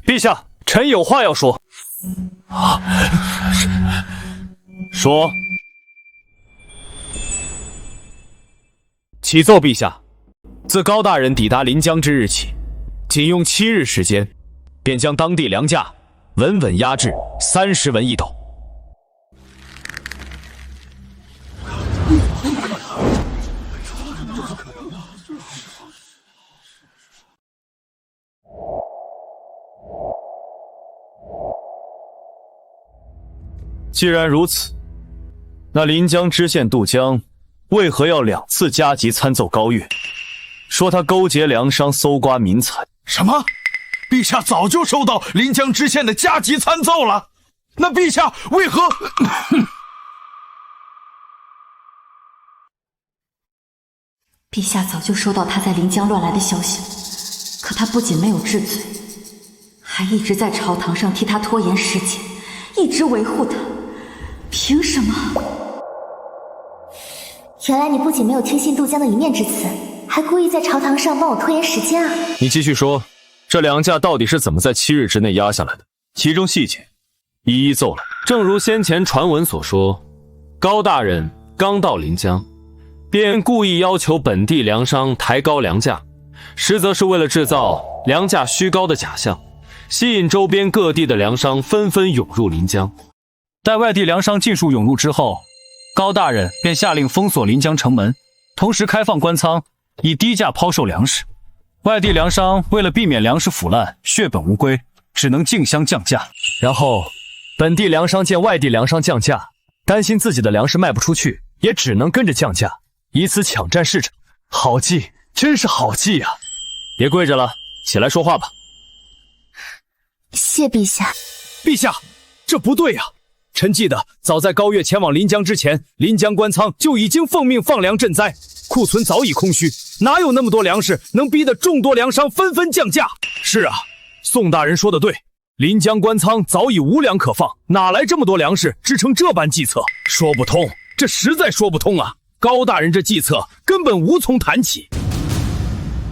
陛下，臣有话要说。说。启奏陛下，自高大人抵达临江之日起，仅用7日时间，便将当地粮价稳稳压制30文1斗。既然如此，那临江知县杜江为何要2次加急参奏高月，说他勾结粮商搜刮民财？什么？陛下早就收到临江知县的加急参奏了，那陛下为何？陛下早就收到他在临江乱来的消息了，可他不仅没有治罪，还一直在朝堂上替他拖延时间，一直维护他，凭什么？原来你不仅没有听信杜江的一面之词，还故意在朝堂上帮我拖延时间啊！你继续说，这粮价到底是怎么在7日之内压下来的？其中细节一一奏来。正如先前传闻所说，高大人刚到临江，便故意要求本地粮商抬高粮价，实则是为了制造粮价虚高的假象，吸引周边各地的粮商纷纷涌入临江。待外地粮商尽数涌入之后，高大人便下令封锁临江城门，同时开放官仓，以低价抛售粮食。外地粮商为了避免粮食腐烂、血本无归，只能竞相降价。然后，本地粮商见外地粮商降价，担心自己的粮食卖不出去，也只能跟着降价，以此抢占市场。好计，真是好计呀！别跪着了，起来说话吧。谢陛下。陛下，这不对呀！臣记得，早在高月前往临江之前，临江官仓就已经奉命放粮赈灾，库存早已空虚，哪有那么多粮食能逼得众多粮商纷纷降价？是啊，宋大人说的对，临江官仓早已无粮可放，哪来这么多粮食支撑这般计策？说不通，这实在说不通啊！高大人这计策根本无从谈起。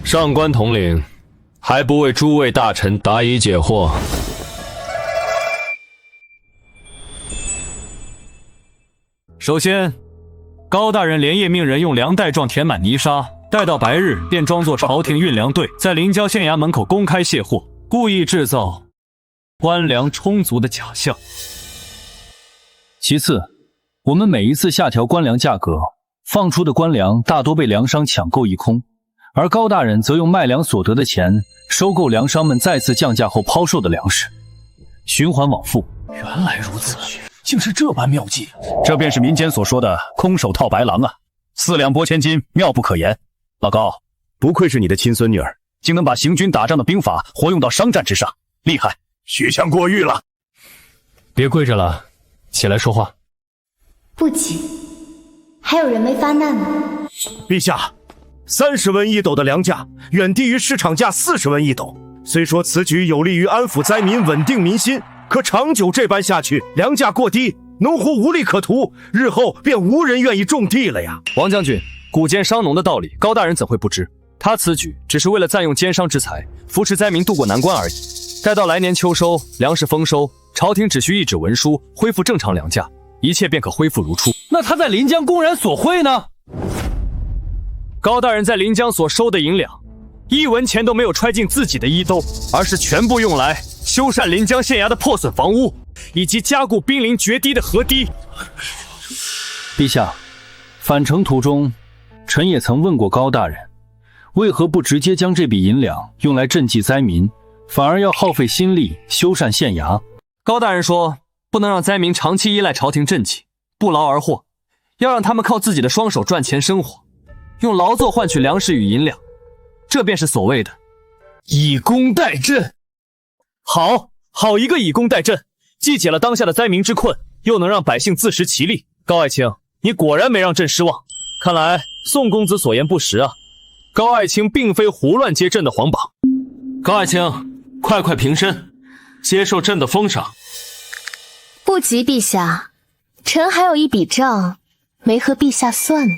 上官统领，还不为诸位大臣答疑解惑？首先，高大人连夜命人用粮袋状填满泥沙，待到白日便装作朝廷运粮队，在临江县衙门口公开卸货，故意制造官粮充足的假象。其次，我们每一次下调官粮价格，放出的官粮大多被粮商抢购一空，而高大人则用卖粮所得的钱收购粮商们再次降价后抛售的粮食，循环往复。原来如此，竟是这般妙计。这便是民间所说的空手套白狼啊！4两拨千斤，妙不可言。老高，不愧是你的亲孙女儿，竟能把行军打仗的兵法活用到商战之上，厉害！许相过誉了。别跪着了，起来说话。不急，还有人没发难呢。陛下，30文1斗的粮价远低于市场价40文1斗。虽说此举有利于安抚灾民、稳定民心，可长久这般下去，粮价过低，农户无利可图，日后便无人愿意种地了呀。王将军，古奸商农的道理，高大人怎会不知？他此举只是为了暂用奸商之财，扶持灾民渡过难关而已。待到来年秋收，粮食丰收，朝廷只需一纸文书，恢复正常粮价，一切便可恢复如初。那他在临江公然索贿呢？高大人在临江所收的银两，1文钱都没有揣进自己的衣兜，而是全部用来修缮临江县衙的破损房屋，以及加固濒临决堤的河堤。陛下，返程途中，臣也曾问过高大人，为何不直接将这笔银两用来赈济灾民，反而要耗费心力修缮县衙？高大人说，不能让灾民长期依赖朝廷赈济，不劳而获，要让他们靠自己的双手赚钱生活，用劳作换取粮食与银两，这便是所谓的以工代赈。好一个以工代赈，既解了当下的灾民之困，又能让百姓自食其力。高爱卿，你果然没让朕失望，看来宋公子所言不实啊。高爱卿并非胡乱接朕的皇榜。高爱卿，快平身，接受朕的封赏。不急，陛下，臣还有一笔账没和陛下算呢。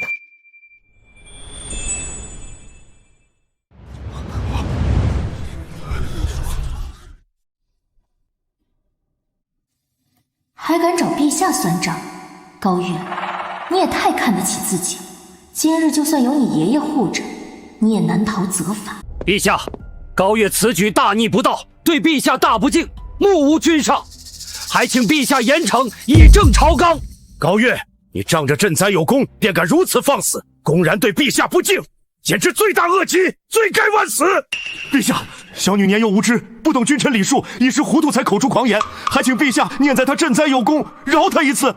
还敢找陛下算账？高月，你也太看得起自己了。今日就算有你爷爷护着，你也难逃责罚。陛下，高月此举大逆不道，对陛下大不敬，目无君上，还请陛下严惩，以正朝纲。高月，你仗着赈灾有功，便敢如此放肆，公然对陛下不敬，简直罪大恶极，罪该万死！陛下，小女年幼无知，不懂君臣礼数，一时糊涂才口出狂言，还请陛下念在她赈灾有功，饶她一次。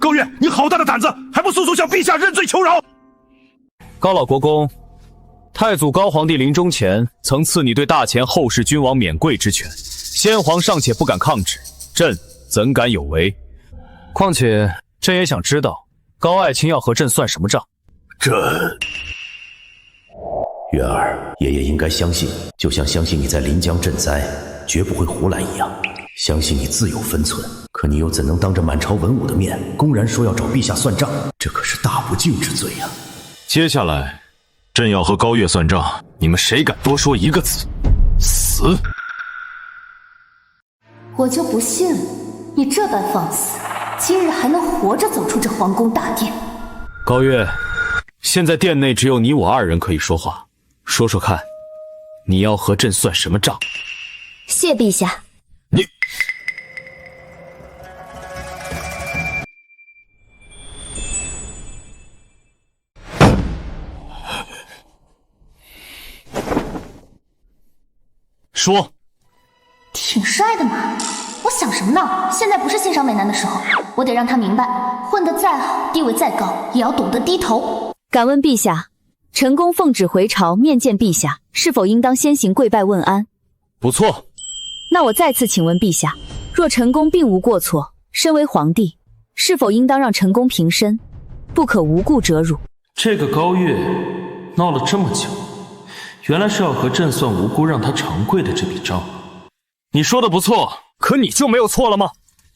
高月，你好大的胆子，还不速速向陛下认罪求饶！高老国公，太祖高皇帝临终前曾赐你对大前后世君王免贵之权，先皇尚且不敢抗旨，朕怎敢有违？况且朕也想知道，高爱卿要和朕算什么账？月儿，爷爷应该相信你，就像相信你在临江赈灾绝不会胡来一样，相信你自有分寸。可你又怎能当着满朝文武的面，公然说要找陛下算账？这可是大不敬之罪呀！接下来，朕要和高月算账，你们谁敢多说一个字，死！我就不信了，你这般放肆，今日还能活着走出这皇宫大殿？高月，现在殿内只有你我2人可以说话，说说看，你要和朕算什么账？谢陛下。你说，挺帅的嘛！我想什么呢？现在不是欣赏美男的时候，我得让他明白，混得再好，地位再高，也要懂得低头。敢问陛下，臣公奉旨回朝面见陛下，是否应当先行跪拜问安？不错。那我再次请问陛下，若臣公并无过错，身为皇帝，是否应当让臣公平身，不可无故折辱？这个高月闹了这么久，原来是要和朕算无辜让他长跪的这笔账。你说的不错，可你就没有错了吗？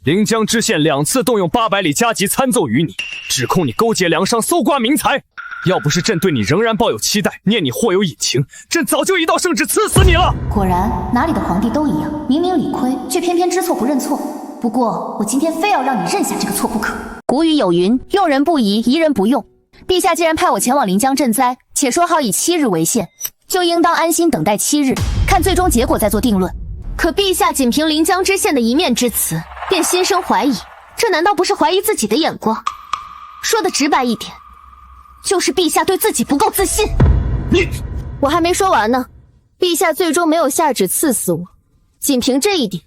临江知县2次动用800里加急参奏于你，指控你勾结粮商搜刮民财。要不是朕对你仍然抱有期待，念你或有隐情，朕早就一道圣旨赐死你了。果然，哪里的皇帝都一样，明明理亏，却偏偏知错不认错。不过，我今天非要让你认下这个错不可。古语有云，用人不疑，疑人不用。陛下既然派我前往临江赈灾，且说好以7日为限，就应当安心等待7日，看最终结果再做定论。可陛下仅凭临江知县的一面之词，便心生怀疑，这难道不是怀疑自己的眼光？说的直白一点，就是陛下对自己不够自信。我还没说完呢，陛下最终没有下旨赐死我，仅凭这一点，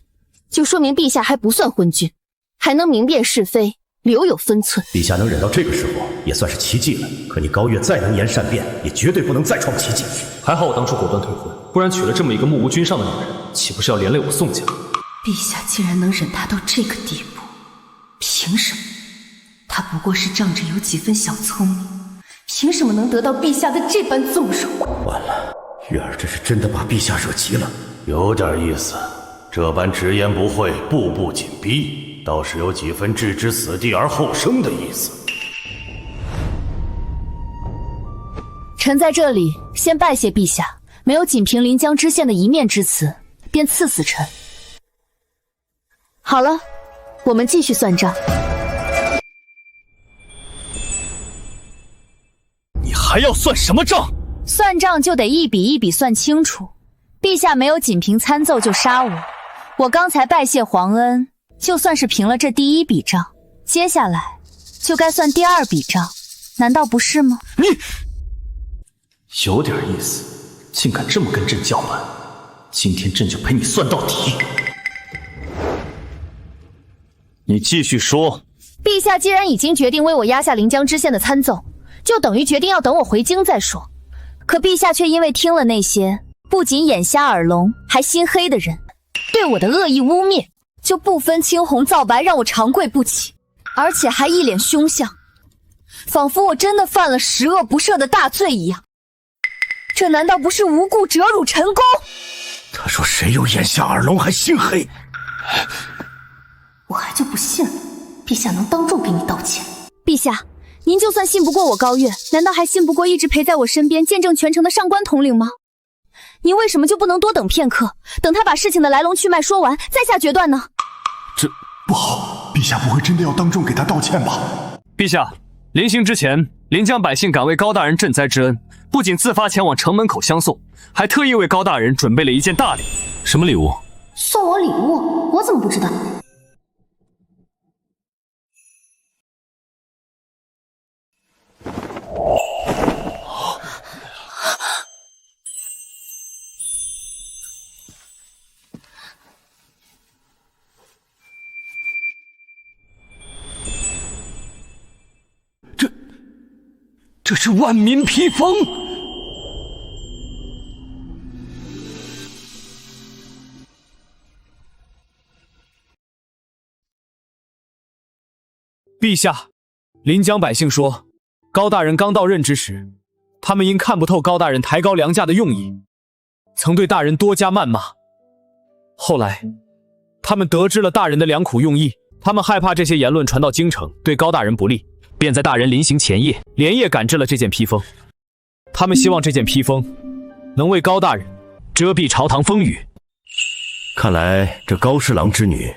就说明陛下还不算昏君，还能明辨是非，留有分寸。陛下能忍到这个时候，也算是奇迹了。可你高月再能言善辩，也绝对不能再创奇迹。还好我当初果断退婚，不然娶了这么一个目无君上的女人，岂不是要连累我宋家？陛下竟然能忍他到这个地步，凭什么？他不过是仗着有几分小聪明，凭什么能得到陛下的这般纵容？完了，月儿这是真的把陛下惹急了。有点意思，这般直言不讳，步步紧逼，倒是有几分置之死地而后生的意思。臣在这里先拜谢陛下，没有仅凭临江知县的一面之词，便赐死臣。好了，我们继续算账。你还要算什么账？算账就得一笔一笔算清楚。陛下没有仅凭参奏就杀我，我刚才拜谢皇恩，就算是平了这第一笔账，接下来就该算第二笔账，难道不是吗？你有点意思，竟敢这么跟朕叫板，今天朕就陪你算到底。你继续说。陛下既然已经决定为我压下临江知县的参奏，就等于决定要等我回京再说。可陛下却因为听了那些不仅眼瞎耳聋还心黑的人对我的恶意污蔑，就不分青红皂白让我长跪不起，而且还一脸凶相，仿佛我真的犯了十恶不赦的大罪一样。这难道不是无故折辱臣功？他说谁有眼瞎耳聋还心黑？我还就不信了，陛下能当众给你道歉。陛下，您就算信不过我高月，难道还信不过一直陪在我身边见证全程的上官统领吗？您为什么就不能多等片刻，等他把事情的来龙去脉说完再下决断呢？这不好，陛下不会真的要当众给他道歉吧？陛下，临行之前，临江百姓感为高大人赈灾之恩，不仅自发前往城门口相送，还特意为高大人准备了一件大礼。什么礼物？送我礼物？我怎么不知道？这是万民披风。陛下，临江百姓说，高大人刚到任之时，他们因看不透高大人抬高粮价的用意，曾对大人多加谩骂。后来，他们得知了大人的良苦用意，他们害怕这些言论传到京城，对高大人不利，便在大人临行前夜连夜赶制了这件披风。他们希望这件披风能为高大人遮蔽朝堂风雨。看来这高侍郎之女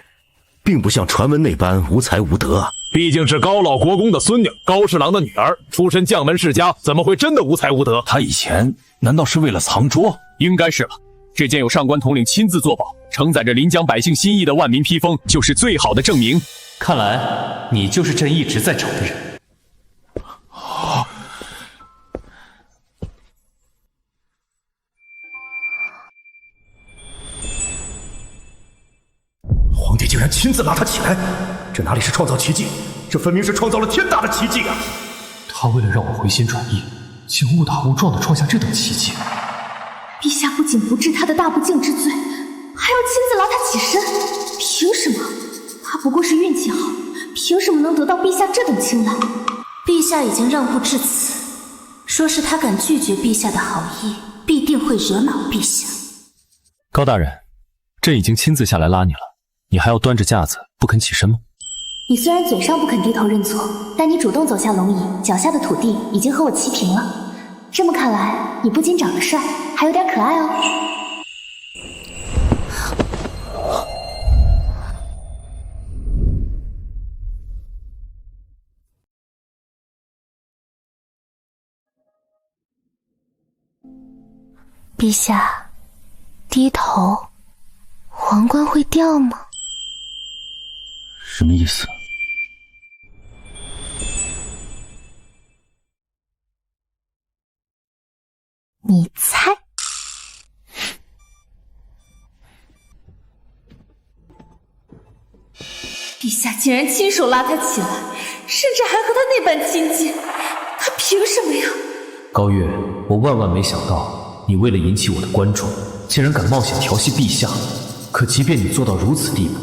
并不像传闻那般无才无德啊。毕竟是高老国公的孙女，高侍郎的女儿，出身将门世家，怎么会真的无才无德？他以前难道是为了藏拙？应该是了。这件有上官统领亲自作保，承载着临江百姓心意的万民披风，就是最好的证明。看来你就是朕一直在找的人。皇帝竟然亲自拉他起来，这哪里是创造奇迹，这分明是创造了天大的奇迹啊！他为了让我回心转意，竟误打误撞地创下这等奇迹。陛下不仅不治他的大不敬之罪，还要亲自拉他起身，凭什么？他不过是运气好，凭什么能得到陛下这等青睐？陛下已经让步至此，说是他敢拒绝陛下的好意，必定会惹恼陛下。高大人，朕已经亲自下来拉你了，你还要端着架子不肯起身吗？你虽然嘴上不肯低头认错，但你主动走下龙椅，脚下的土地已经和我齐平了。这么看来，你不仅长得帅，还有点可爱哦。陛下，低头，皇冠会掉吗？什么意思？你猜？陛下竟然亲手拉他起来，甚至还和他那般亲近，他凭什么呀？高月，我万万没想到，你为了引起我的关注，竟然敢冒险调戏陛下。可即便你做到如此地步，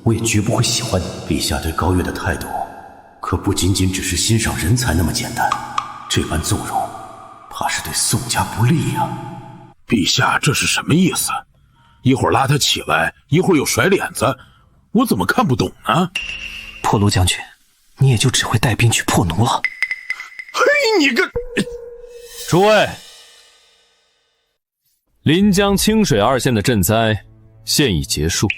我也绝不会喜欢你。陛下对高月的态度，可不仅仅只是欣赏人才那么简单，这般纵容，怕是对宋家不利呀。陛下这是什么意思？一会儿拉他起来，一会儿又甩脸子，我怎么看不懂呢？破卢将军，你也就只会带兵去破奴了。嘿，你个！诸位，临江清水2县的赈灾现已结束。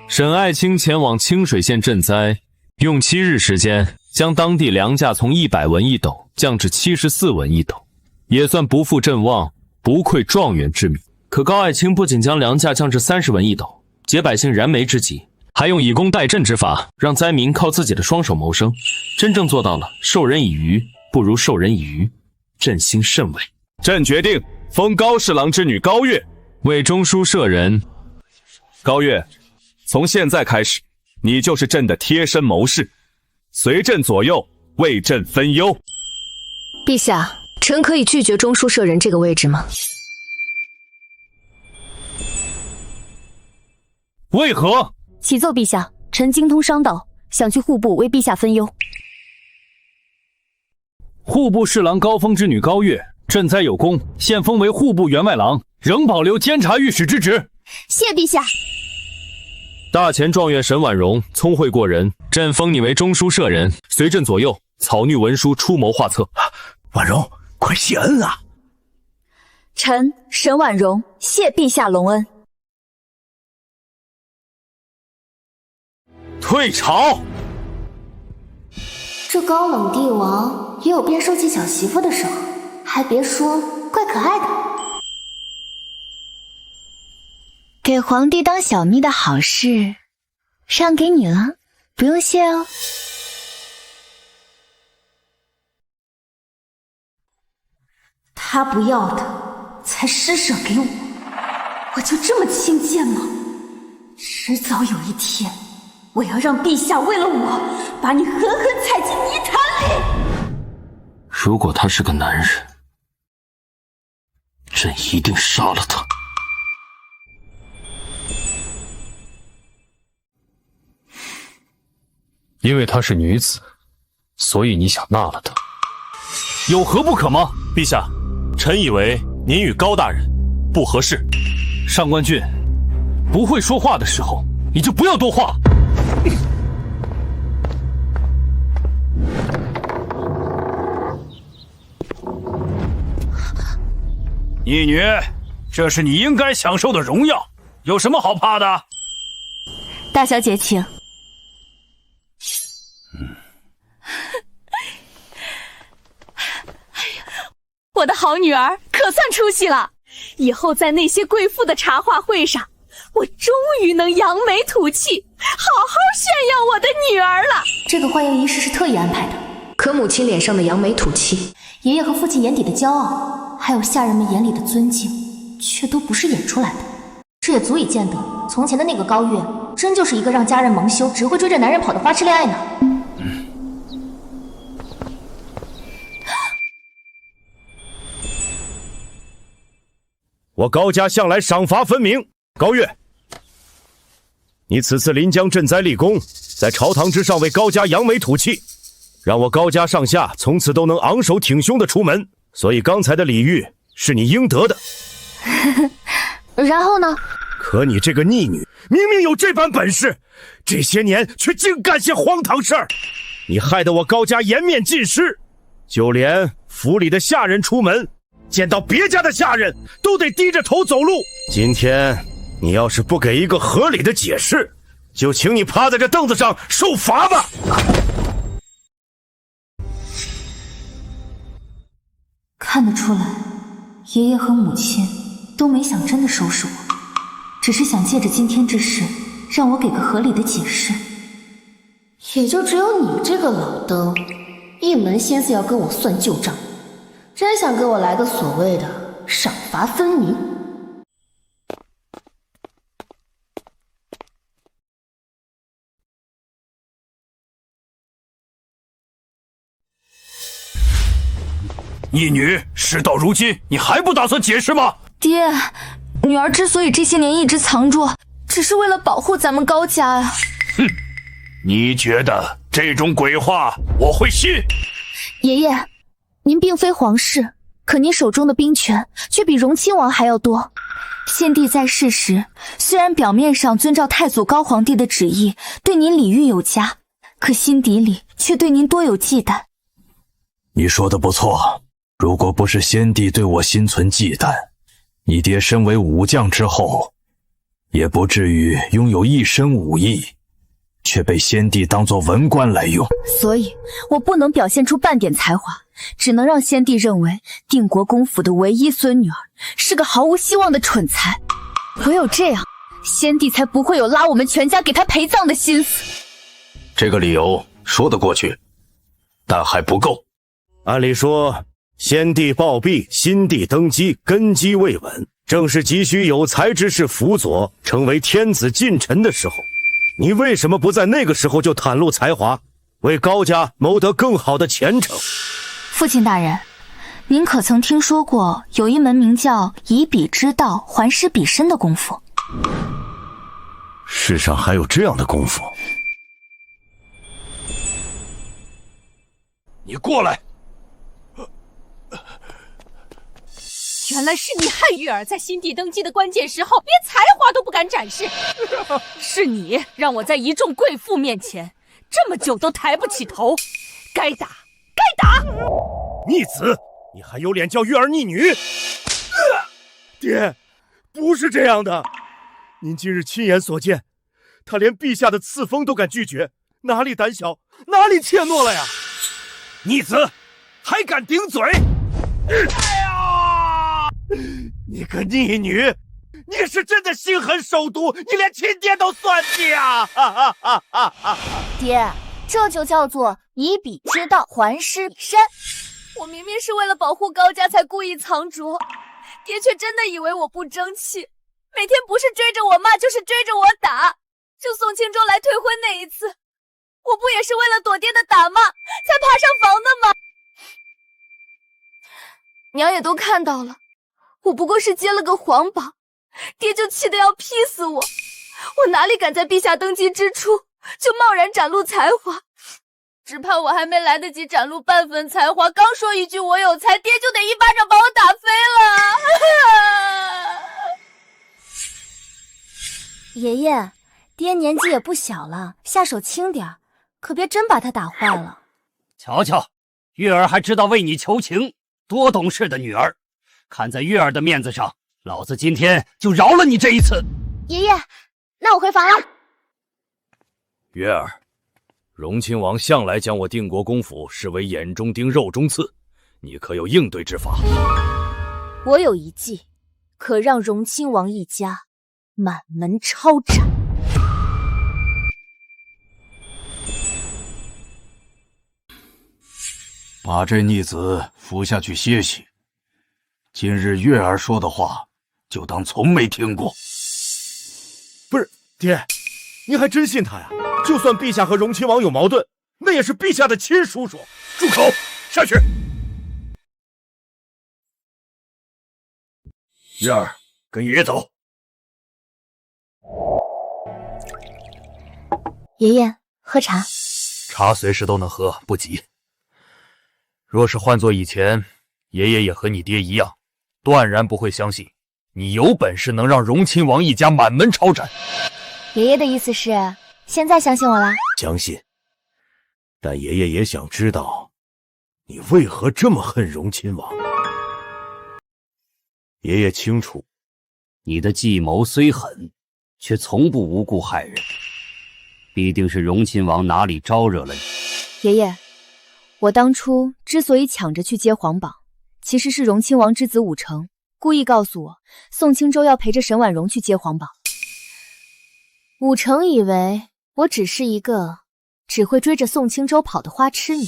沈爱卿前往清水县赈灾，用7日时间将当地粮价从100文1斗降至74文1斗，也算不负阵望，不愧状元之名。可高爱卿不仅将粮价降至30文1斗，解百姓燃眉之急，还用以工代赈之法，让灾民靠自己的双手谋生，真正做到了授人以鱼不如授人以渔，朕心甚慰。朕决定封高侍郎之女高月为中书舍人。高月，从现在开始，你就是朕的贴身谋士，随朕左右，为朕分忧。陛下，臣可以拒绝中书舍人这个位置吗？为何？启奏陛下，臣精通商道，想去户部为陛下分忧。户部侍郎高峰之女高月赈灾有功，现封为户部员外郎，仍保留监察御史之职。谢陛下。大前状元沈婉容聪慧过人，朕封你为中书舍人，随朕左右草拟文书，出谋划策。婉容，快谢恩啊！臣沈婉容谢陛下隆恩。退朝。这高冷帝王也有变收起小媳妇的时候，还别说，怪可爱的。给皇帝当小蜜的好事，让给你了，不用谢哦。他不要的，才施舍给我，我就这么轻贱吗？迟早有一天，我要让陛下为了我，把你狠狠踩进泥潭里。如果他是个男人，朕一定杀了他。因为她是女子，所以你想纳了她，有何不可吗？陛下，臣以为您与高大人不合适。上官俊，不会说话的时候，你就不要多话。义女，这是你应该享受的荣耀，有什么好怕的？大小姐请。我的好女儿可算出息了，以后在那些贵妇的茶话会上，我终于能扬眉吐气，好好炫耀我的女儿了。这个欢迎仪式是特意安排的，可母亲脸上的扬眉吐气，爷爷和父亲眼底的骄傲，还有下人们眼里的尊敬，却都不是演出来的。这也足以见得，从前的那个高月，真就是一个让家人蒙羞，只会追着男人跑的花痴恋爱脑。我高家向来赏罚分明。高月，你此次临江赈灾立功，在朝堂之上为高家扬眉吐气，让我高家上下从此都能昂首挺胸的出门，所以刚才的礼遇是你应得的。然后呢？可你这个逆女，明明有这般本事，这些年却净干些荒唐事儿，你害得我高家颜面尽失，就连府里的下人出门见到别家的下人都得低着头走路。今天你要是不给一个合理的解释，就请你趴在这凳子上受罚吧。看得出来，爷爷和母亲都没想真的收拾我，只是想借着今天之事让我给个合理的解释。也就只有你这个老登一门心思要跟我算旧账，真想给我来个所谓的赏罚分明。义女，事到如今，你还不打算解释吗？爹，女儿之所以这些年一直藏住，只是为了保护咱们高家呀。哼，你觉得这种鬼话我会信？爷爷，您并非皇室，可您手中的兵权却比荣亲王还要多。先帝在世时，虽然表面上遵照太祖高皇帝的旨意，对您礼遇有加，可心底里却对您多有忌惮。你说的不错，如果不是先帝对我心存忌惮，你爹身为武将之后，也不至于拥有一身武艺，却被先帝当作文官来用。所以我不能表现出半点才华，只能让先帝认为定国公府的唯一孙女儿是个毫无希望的蠢材。唯有这样，先帝才不会有拉我们全家给他陪葬的心思。这个理由说得过去，但还不够。按理说，先帝暴毙，新帝登基，根基未稳，正是急需有才之士辅佐，成为天子近臣的时候。你为什么不在那个时候就袒露才华，为高家谋得更好的前程？父亲大人，您可曾听说过有一门名叫以彼之道还施彼身的功夫？世上还有这样的功夫？你过来！原来是你害玉儿在新帝登基的关键时候，连才华都不敢展示。是你让我在一众贵妇面前这么久都抬不起头，该打，该打！逆子，你还有脸叫玉儿逆女？爹，不是这样的。您今日亲眼所见，他连陛下的赐封都敢拒绝，哪里胆小，哪里怯懦了呀？逆子，还敢顶嘴！哎呀，你个逆女，你是真的心狠手毒，你连亲爹都算计啊！爹，这就叫做以彼之道还施彼身。我明明是为了保护高家才故意藏拙，爹却真的以为我不争气，每天不是追着我骂，就是追着我打。就宋庆州来退婚那一次，我不也是为了躲爹的打骂才爬上房的吗？娘也都看到了，我不过是接了个皇榜，爹就气得要劈死我。我哪里敢在陛下登基之初就贸然展露才华，只怕我还没来得及展露半分才华，刚说一句我有才，爹就得一巴掌把我打飞了。爷爷，爹年纪也不小了，下手轻点，可别真把他打坏了。瞧瞧，月儿还知道为你求情，多懂事的女儿！看在月儿的面子上，老子今天就饶了你这一次。爷爷，那我回房了。月儿，荣亲王向来将我定国公府视为眼中钉、肉中刺，你可有应对之法？我有一计，可让荣亲王一家满门抄斩。把这逆子扶下去歇息。今日月儿说的话，就当从没听过。不是，爹，您还真信他呀？就算陛下和荣亲王有矛盾，那也是陛下的亲叔叔。住口！下去。月儿，跟爷爷走。爷爷，喝茶。茶随时都能喝，不急。若是换做以前，爷爷也和你爹一样，断然不会相信你有本事能让荣亲王一家满门抄斩。爷爷的意思是，现在相信我啦？相信，但爷爷也想知道，你为何这么恨荣亲王？爷爷清楚，你的计谋虽狠，却从不无故害人，必定是荣亲王哪里招惹了你。爷爷，我当初之所以抢着去接皇榜，其实是荣亲王之子武成故意告诉我，宋清州要陪着沈婉容去接皇榜。武成以为我只是一个只会追着宋清州跑的花痴女，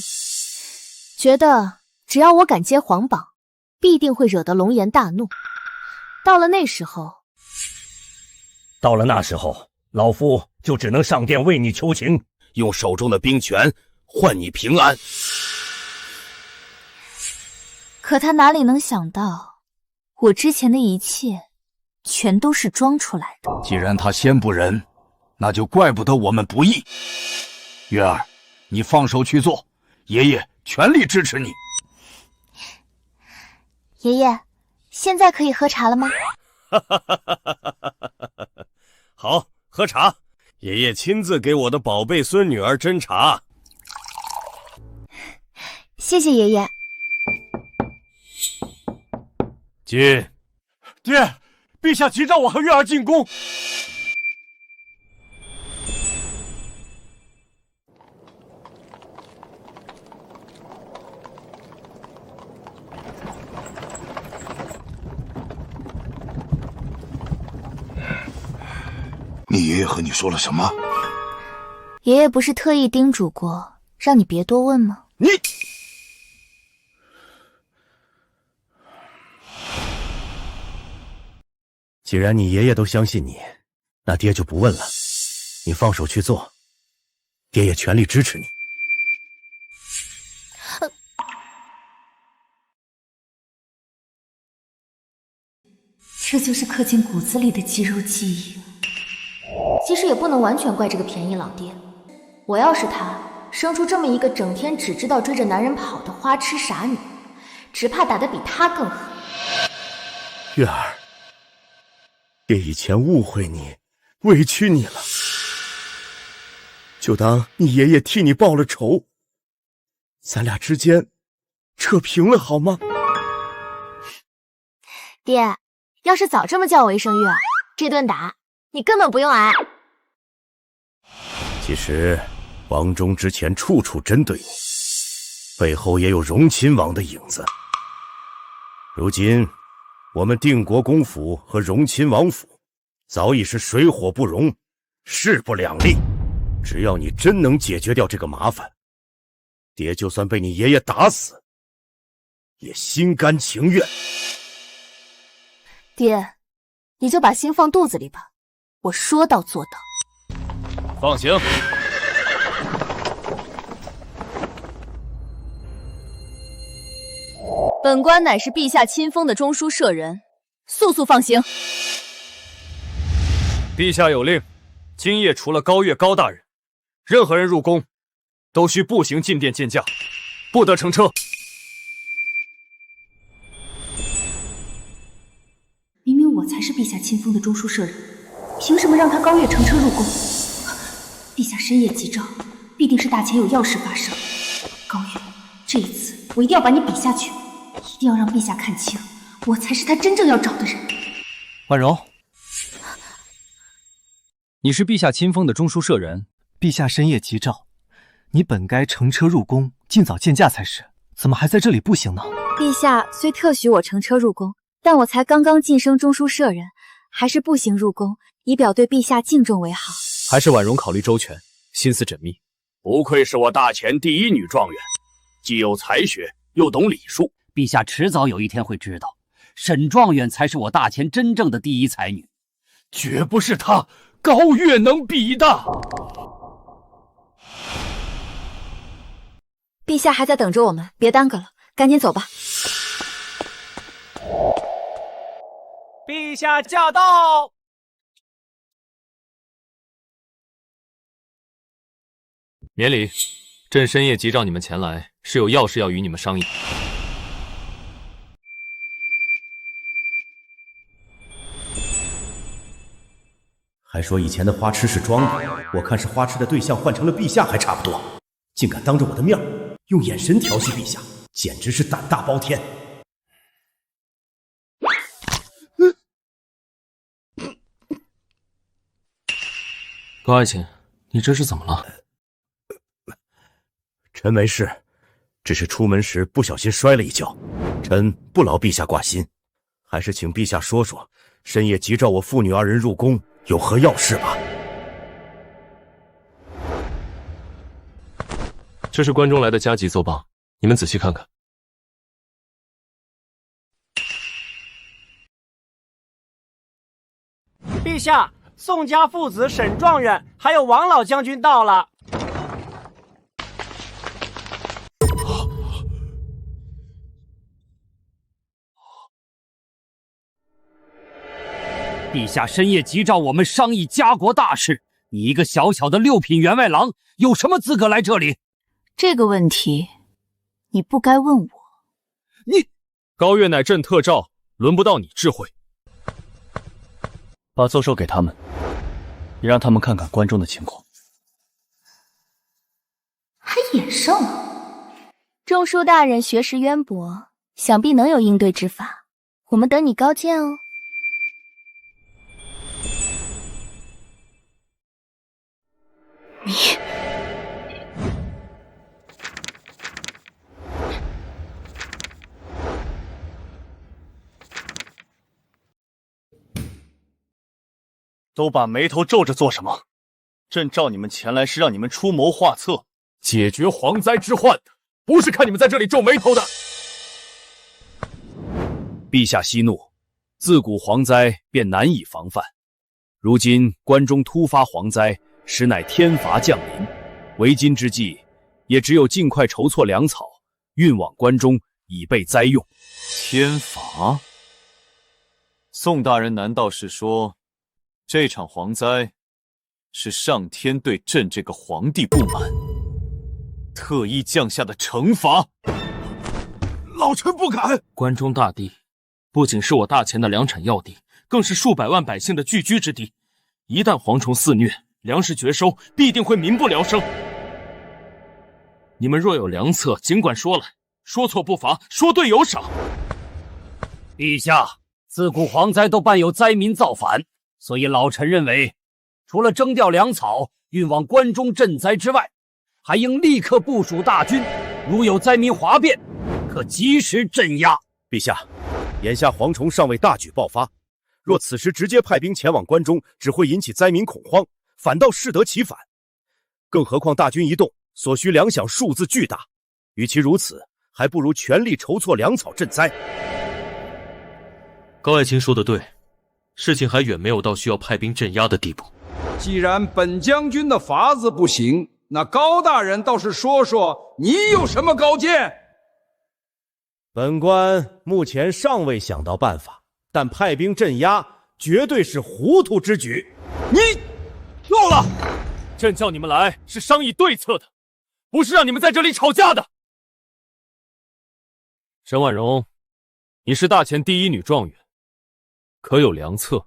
觉得只要我敢接皇榜，必定会惹得龙颜大怒。到了那时候，老夫就只能上殿为你求情，用手中的兵权换你平安。可他哪里能想到，我之前的一切全都是装出来的。既然他先不仁，那就怪不得我们不义。月儿，你放手去做，爷爷全力支持你。爷爷，现在可以喝茶了吗？好，喝茶。爷爷亲自给我的宝贝孙女儿斟茶。谢谢爷爷。进。爹，陛下急召我和月儿进宫。你爷爷和你说了什么？爷爷不是特意叮嘱过，让你别多问吗？你，既然你爷爷都相信你，那爹就不问了。你放手去做，爹也全力支持你。这就是刻进骨子里的肌肉记忆。其实也不能完全怪这个便宜老爹，我要是他，生出这么一个整天只知道追着男人跑的花痴傻女，只怕打得比他更狠。月儿，爹以前误会你，委屈你了，就当你爷爷替你报了仇，咱俩之间扯平了好吗？爹，要是早这么叫我一声月儿，这顿打你根本不用挨。其实王忠之前处处针对你，背后也有荣亲王的影子。如今我们定国公府和荣亲王府早已是水火不容，势不两立。只要你真能解决掉这个麻烦，爹就算被你爷爷打死也心甘情愿。爹，你就把心放肚子里吧，我说到做到。放行。本官乃是陛下亲封的中书舍人，速速放行。陛下有令，今夜除了高月高大人，任何人入宫都需步行进殿见驾，不得乘车。明明我才是陛下亲封的中书舍人，凭什么让他高月乘车入宫？陛下深夜急召，必定是大前有要事发生。高月，这一次我一定要把你比下去，一定要让陛下看清，我才是他真正要找的人。婉容，你是陛下亲封的中书舍人，陛下深夜急召，你本该乘车入宫，尽早见驾才是，怎么还在这里步行呢？陛下虽特许我乘车入宫，但我才刚刚晋升中书舍人，还是步行入宫，以表对陛下敬重为好。还是婉容考虑周全，心思缜密。不愧是我大前第一女状元，既有才学，又懂礼数。陛下迟早有一天会知道，沈状元才是我大前真正的第一才女，绝不是她高月能比的。陛下还在等着我们，别耽搁了，赶紧走吧。陛下驾到！免礼，朕深夜急召你们前来，是有要事要与你们商议。还说以前的花痴是装的，我看是花痴的对象换成了陛下还差不多，竟敢当着我的面用眼神调戏陛下，简直是胆大包天。高爱卿，你这是怎么了？臣没事，只是出门时不小心摔了一跤，臣不劳陛下挂心，还是请陛下说说，深夜急召我父女二人入宫，有何要事吧？这是关中来的加急奏报，你们仔细看看。陛下，宋家父子沈状元还有王老将军到了。陛下深夜急召我们商议家国大事，你一个小小的6品员外郎，有什么资格来这里？这个问题，你不该问我。你高月乃朕特召，轮不到你智慧。把奏授给他们，也让他们看看关中的情况。还演上了？中书大人学识渊博，想必能有应对之法。我们等你高见哦。你都把眉头皱着做什么？朕召你们前来是让你们出谋划策，解决蝗灾之患的，不是看你们在这里皱眉头的。陛下息怒，自古蝗灾便难以防范，如今关中突发蝗灾，实乃天罚降临。为今之计，也只有尽快筹措粮草，运往关中，以备灾用。天罚？宋大人难道是说，这场蝗灾是上天对朕这个皇帝不满，特意降下的惩罚？老臣不敢。关中大地不仅是我大钱的粮产要地，更是数百万百姓的聚居之地。一旦蝗虫肆虐，粮食绝收，必定会民不聊生。你们若有良策，尽管说来，说错不罚，说对有赏。陛下，自古蝗灾都伴有灾民造反，所以老臣认为，除了征调粮草运往关中赈灾之外，还应立刻部署大军，如有灾民哗变，可及时镇压。陛下，眼下蝗虫尚未大举爆发，若此时直接派兵前往关中，只会引起灾民恐慌，反倒适得其反。更何况大军一动，所需粮饷数字巨大，与其如此，还不如全力筹措粮草赈灾。高爱卿说的对，事情还远没有到需要派兵镇压的地步。既然本将军的法子不行，那高大人倒是说说你有什么高见？本官目前尚未想到办法，但派兵镇压绝对是糊涂之举。你够了！朕叫你们来是商议对策的，不是让你们在这里吵架的。沈婉容，你是大前第一女状元，可有良策？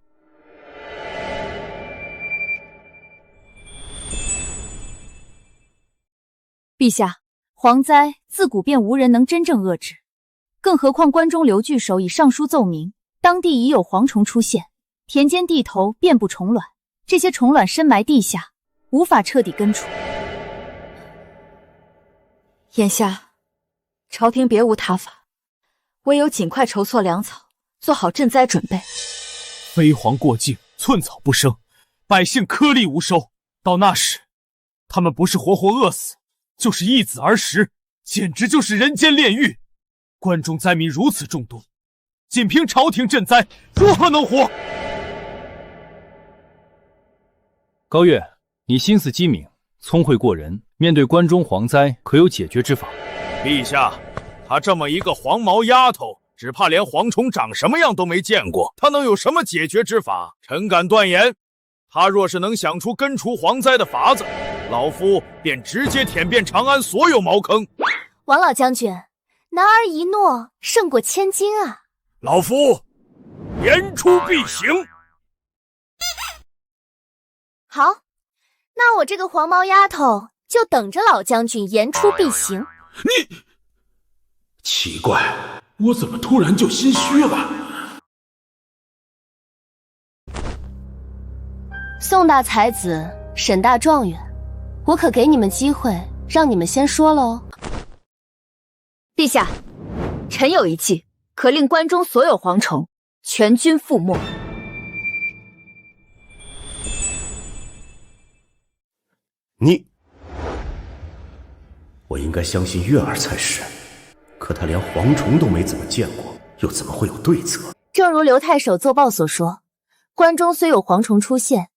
陛下，蝗灾自古便无人能真正遏制，更何况关中刘据守已上书奏明，当地已有蝗虫出现，田间地头遍布虫卵，这些虫卵深埋地下，无法彻底根除。眼下，朝廷别无他法，唯有尽快筹措粮草，做好赈灾准备。飞蝗过境，寸草不生，百姓颗粒无收。到那时，他们不是活活饿死，就是一子而食，简直就是人间炼狱。关中灾民如此众多，仅凭朝廷赈灾，如何能活？高月，你心思机敏，聪慧过人，面对关中蝗灾，可有解决之法？陛下，她这么一个黄毛丫头，只怕连蝗虫长什么样都没见过，她能有什么解决之法？臣敢断言，她若是能想出根除蝗灾的法子，老夫便直接舔遍长安所有茅坑。王老将军，男儿一诺胜过千金啊！老夫言出必行。好，那我这个黄毛丫头就等着老将军言出必行。你奇怪，我怎么突然就心虚了？宋大才子，沈大状元，我可给你们机会，让你们先说了哦。陛下，臣有一计，可令关中所有蝗虫全军覆没。我应该相信月儿才是，可他连蝗虫都没怎么见过，又怎么会有对策？正如刘太守奏报所说，关中虽有蝗虫出现，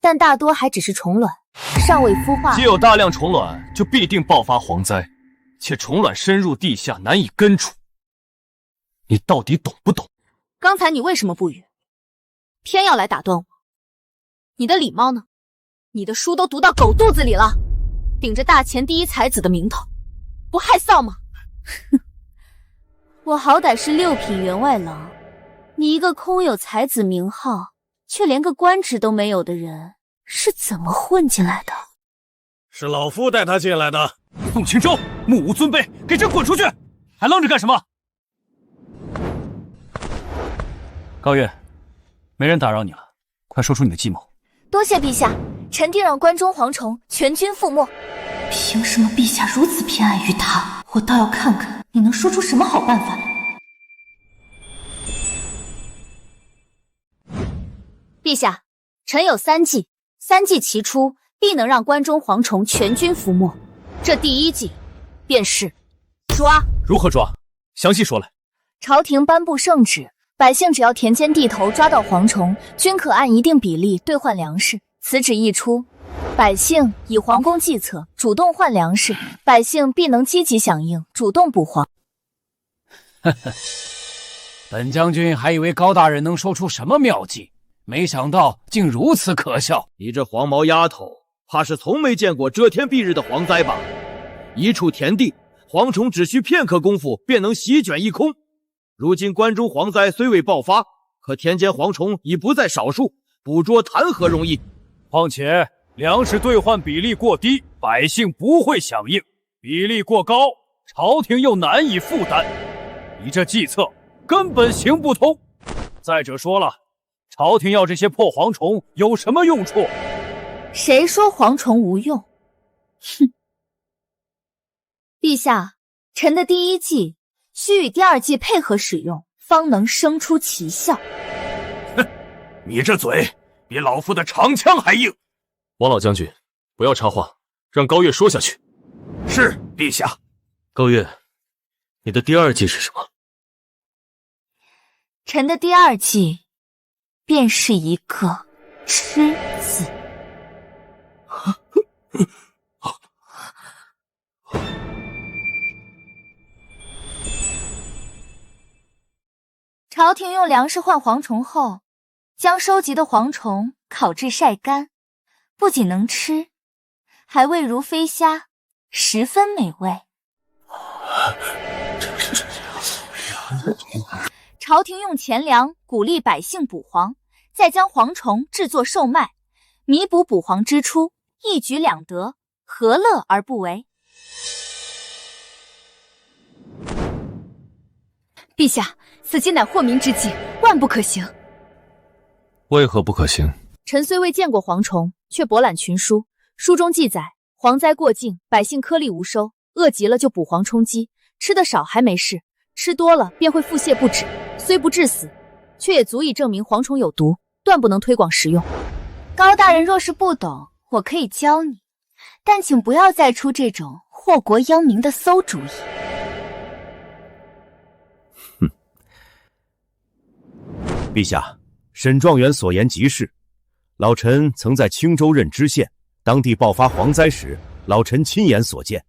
但大多还只是虫卵，尚未孵化。既有大量虫卵，就必定爆发蝗灾，且虫卵深入地下，难以根除。你到底懂不懂？刚才你为什么不语，偏要来打断我？你的礼貌呢？你的书都读到狗肚子里了，顶着大前第一才子的名头，不害臊吗？我好歹是6品员外郎，你一个空有才子名号，却连个官职都没有的人，是怎么混进来的？是老夫带他进来的。宋青州，目无尊卑，给朕滚出去！还愣着干什么？高月，没人打扰你了，快说出你的计谋。多谢陛下，臣定让关中蝗虫全军覆没。凭什么陛下如此偏爱于他？我倒要看看你能说出什么好办法来。陛下，臣有3计，3计齐出，必能让关中蝗虫全军覆没。这第1计便是抓。如何抓？详细说来。朝廷颁布圣旨，百姓只要田间地头抓到蝗虫，均可按一定比例兑换粮食。此旨一出，百姓以皇宫计策，主动换粮食，百姓必能积极响应，主动捕蝗。本将军还以为高大人能说出什么妙计，没想到竟如此可笑。你这黄毛丫头，怕是从没见过遮天蔽日的蝗灾吧？一处田地，蝗虫只需片刻功夫便能席卷一空。如今关中蝗灾虽未爆发，可田间蝗虫已不在少数，捕捉谈何容易？况且粮食兑换比例过低，百姓不会响应；比例过高，朝廷又难以负担。你这计策根本行不通。再者说了，朝廷要这些破蝗虫有什么用处？谁说蝗虫无用？哼！陛下，臣的第1计需与第2计配合使用，方能生出奇效。哼！你这嘴比老夫的长枪还硬。王老将军，不要插话，让高月说下去。是，陛下。高月，你的第2计是什么？臣的第2计便是一个吃字。朝廷用粮食换蝗虫后，将收集的蝗虫烤制晒干，不仅能吃，还味如飞虾，十分美味。朝廷用钱粮鼓励百姓捕蝗，再将蝗虫制作售卖，弥补捕蝗支出，一举两得，何乐而不为？陛下，此计乃祸民之计，万不可行。为何不可行？臣虽未见过蝗虫，却博览群书，书中记载，蝗灾过境，百姓颗粒无收，饿极了就捕蝗充饥，吃得少还没事，吃多了便会腹泻不止，虽不致死，却也足以证明蝗虫有毒，断不能推广食用。高大人若是不懂，我可以教你，但请不要再出这种祸国殃民的馊主意。陛下，沈状元所言极是。老臣曾在青州任知县，当地爆发蝗灾时，老臣亲眼所见，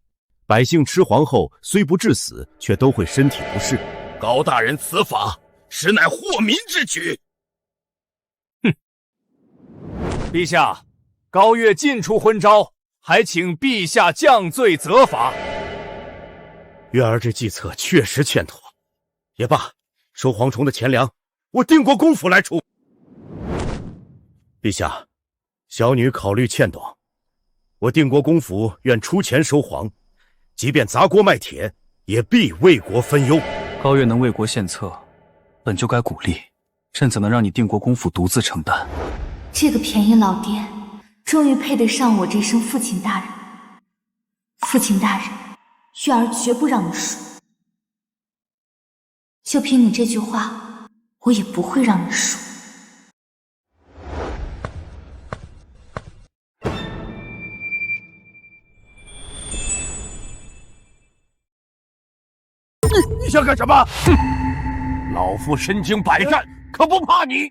百姓吃蝗后虽不致死，却都会身体不适。高大人此法实乃祸民之举。哼！陛下，高月尽出昏招，还请陛下降罪责罚。月儿这计策确实欠妥，也罢，收蝗虫的钱粮我定国公府来出。陛下，小女考虑欠短，我定国公府愿出钱收蝗，即便砸锅卖铁，也必为国分忧。高月能为国献策，本就该鼓励，朕怎能让你定国公府独自承担？这个便宜老爹，终于配得上我这声父亲大人。父亲大人，月儿绝不让你输。就凭你这句话，我也不会让你输。你想干什么？哼！老夫身经百战，可不怕你。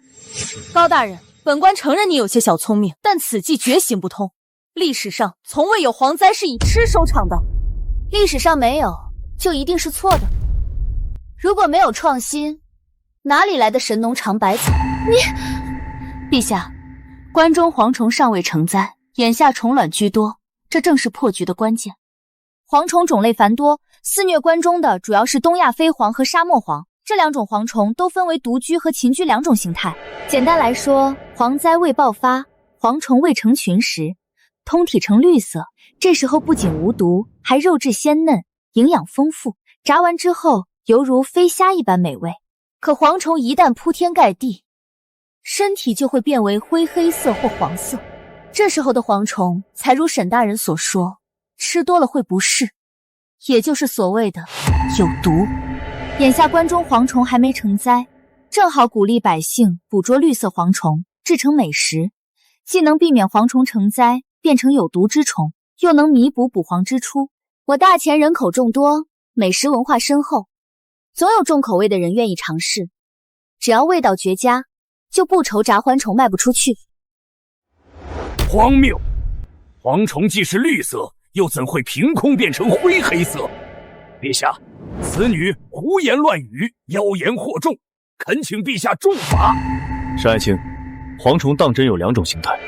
高大人，本官承认你有些小聪明，但此计绝行不通。历史上从未有蝗灾是以吃收场的。历史上没有，就一定是错的。如果没有创新，哪里来的神农尝百草？陛下，关中蝗虫尚未成灾，眼下虫卵居多，这正是破局的关键。蝗虫种类繁多，肆虐关中的主要是东亚飞蝗和沙漠蝗，这两种蝗虫都分为独居和群居两种形态。简单来说，蝗灾未爆发，蝗虫未成群时，通体呈绿色，这时候不仅无毒，还肉质鲜嫩，营养丰富，炸完之后犹如飞虾一般美味。可蝗虫一旦铺天盖地，身体就会变为灰黑色或黄色。这时候的蝗虫才如沈大人所说，吃多了会不适，也就是所谓的有毒。眼下关中蝗虫还没成灾，正好鼓励百姓捕捉绿色蝗虫制成美食，既能避免蝗虫成灾变成有毒之虫，又能弥补捕蝗之出。我大前人口众多，美食文化深厚，总有重口味的人愿意尝试，只要味道绝佳，就不愁炸蝗虫卖不出去。荒谬！蝗虫既是绿色，又怎会凭空变成灰黑色？陛下，此女胡言乱语，妖言惑众，恳请陛下重罚。沈爱卿，蝗虫当真有2种形态。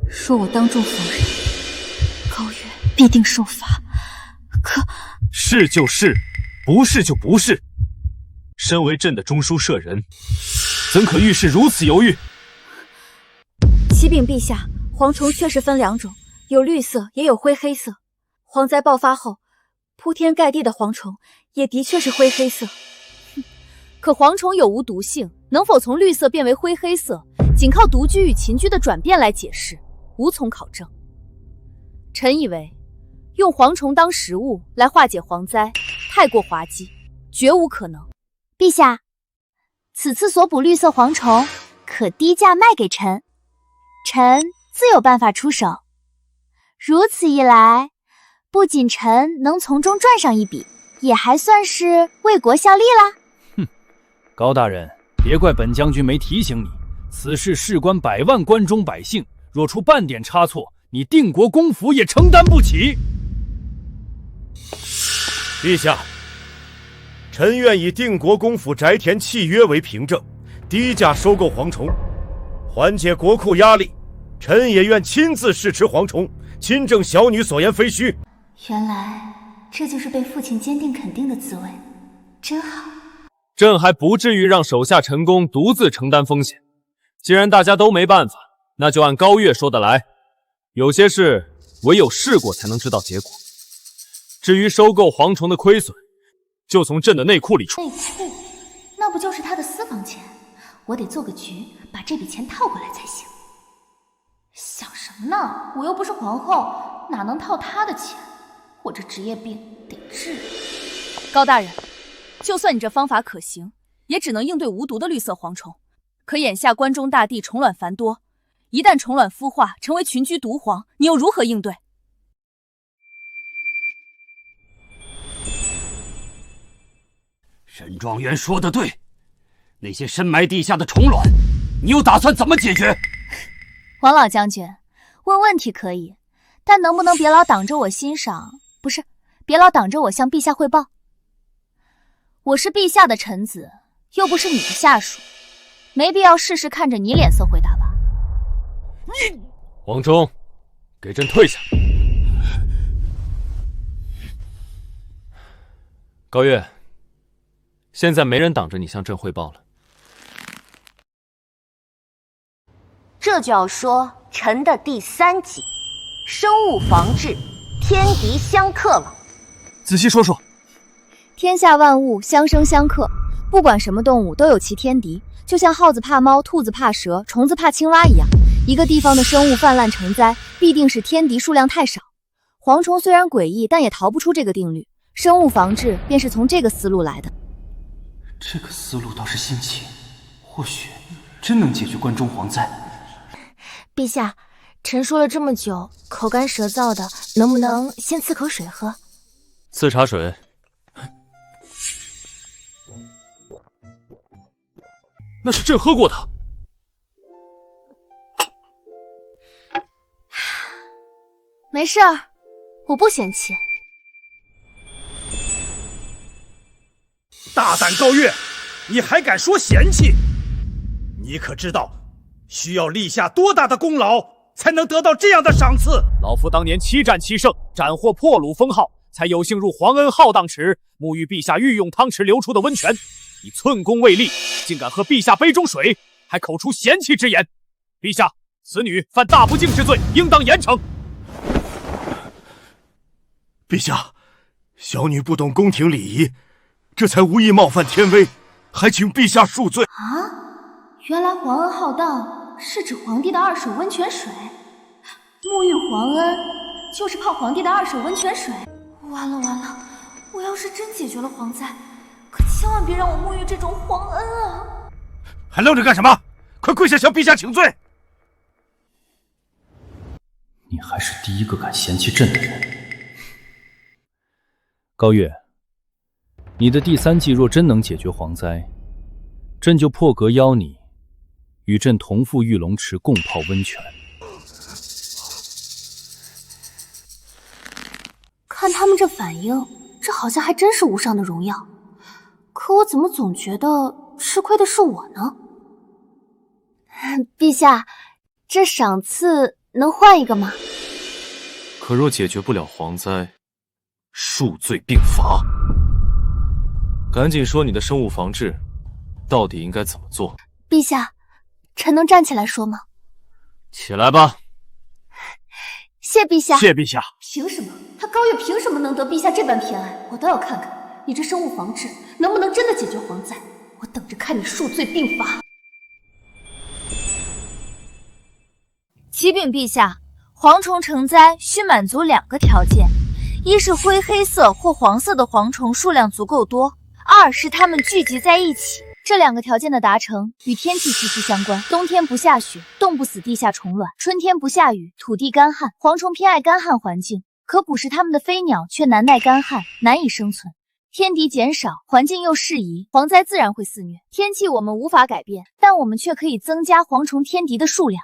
若我当众否认，高月必定受罚。可是就是，不是就不是。身为朕的中书舍人，怎可遇事如此犹豫？启禀陛下，蝗虫确实分2种，有绿色也有灰黑色。蝗灾爆发后，铺天盖地的蝗虫也的确是灰黑色。可蝗虫有无毒性，能否从绿色变为灰黑色，仅靠独居与群居的转变来解释，无从考证。臣以为，用蝗虫当食物来化解蝗灾，太过滑稽，绝无可能。陛下，此次所捕绿色蝗虫，可低价卖给臣，臣自有办法出手。如此一来，不仅臣能从中赚上一笔，也还算是为国效力啦。哼，高大人，别怪本将军没提醒你，此事事关百万关中百姓，若出半点差错，你定国公府也承担不起。陛下，臣愿以定国公府宅田契约为凭证，低价收购蝗虫，缓解国库压力。臣也愿亲自试吃蝗虫，亲证小女所言非虚。原来这就是被父亲坚定肯定的滋味，真好。朕还不至于让手下臣工独自承担风险。既然大家都没办法，那就按高月说的来。有些事唯有试过才能知道结果。至于收购蝗虫的亏损，就从朕的内库里出。内库？那不就是他的私房钱？我得做个局，把这笔钱套过来才行。想什么呢？我又不是皇后，哪能套他的钱？我这职业病得治。高大人，就算你这方法可行，也只能应对无毒的绿色蝗虫。可眼下关中大地虫卵繁多，一旦虫卵孵化成为群居毒蝗，你又如何应对？沈状元说得对，那些深埋地下的虫卵，你又打算怎么解决？王老将军，问问题可以，但能不能别老挡着我欣赏？不是，别老挡着我向陛下汇报。我是陛下的臣子，又不是你的下属，没必要事事看着你脸色回答吧。你，王忠，给朕退下。高月，现在没人挡着你向朕汇报了。这就要说臣的第3计，生物防治，天敌相克了。仔细说说。天下万物相生相克，不管什么动物都有其天敌，就像耗子怕猫，兔子怕蛇，虫子怕青蛙一样。一个地方的生物泛滥成灾，必定是天敌数量太少。蝗虫虽然诡异，但也逃不出这个定律。生物防治便是从这个思路来的。这个思路倒是新奇，或许真能解决关中蝗灾。陛下，臣说了这么久，口干舌燥的，能不能先赐口水喝？赐茶水。那是朕喝过的。没事儿，我不嫌弃。大胆高月，你还敢说嫌弃？你可知道需要立下多大的功劳才能得到这样的赏赐？老夫当年7战7胜，斩获破虏封号，才有幸入皇恩浩荡池，沐浴陛下御用汤池流出的温泉。你寸功未立，竟敢喝陛下杯中水，还口出嫌弃之言。陛下，此女犯大不敬之罪，应当严惩。陛下，小女不懂宫廷礼仪，这才无意冒犯天威，还请陛下恕罪。啊，原来皇恩浩荡是指皇帝的二手温泉水，沐浴皇恩就是泡皇帝的二手温泉水。完了完了，我要是真解决了蝗灾，可千万别让我沐浴这种皇恩啊！还愣着干什么？快跪下向陛下请罪！你还是第一个敢嫌弃朕的人。高月，你的第3计若真能解决蝗灾，朕就破格邀你与朕同赴玉龙池共泡温泉。看他们这反应，这好像还真是无上的荣耀。可我怎么总觉得吃亏的是我呢？陛下，这赏赐能换一个吗？可若解决不了蝗灾，数罪并罚。赶紧说你的生物防治到底应该怎么做？陛下，臣能站起来说吗？起来吧。谢陛下。谢陛下。凭什么？他高月凭什么能得陛下这般偏爱？我倒要看看你这生物防治能不能真的解决蝗灾。我等着看你数罪并罚。启禀陛下，蝗虫成灾需满足2个条件：一是灰黑色或黄色的蝗虫数量足够多；2是它们聚集在一起。这2个条件的达成与天气息息相关。冬天不下雪，冻不死地下虫卵；春天不下雨，土地干旱。蝗虫偏爱干旱环境，可捕食它们的飞鸟却难耐干旱，难以生存。天敌减少，环境又适宜，蝗灾自然会肆虐。天气我们无法改变，但我们却可以增加蝗虫天敌的数量。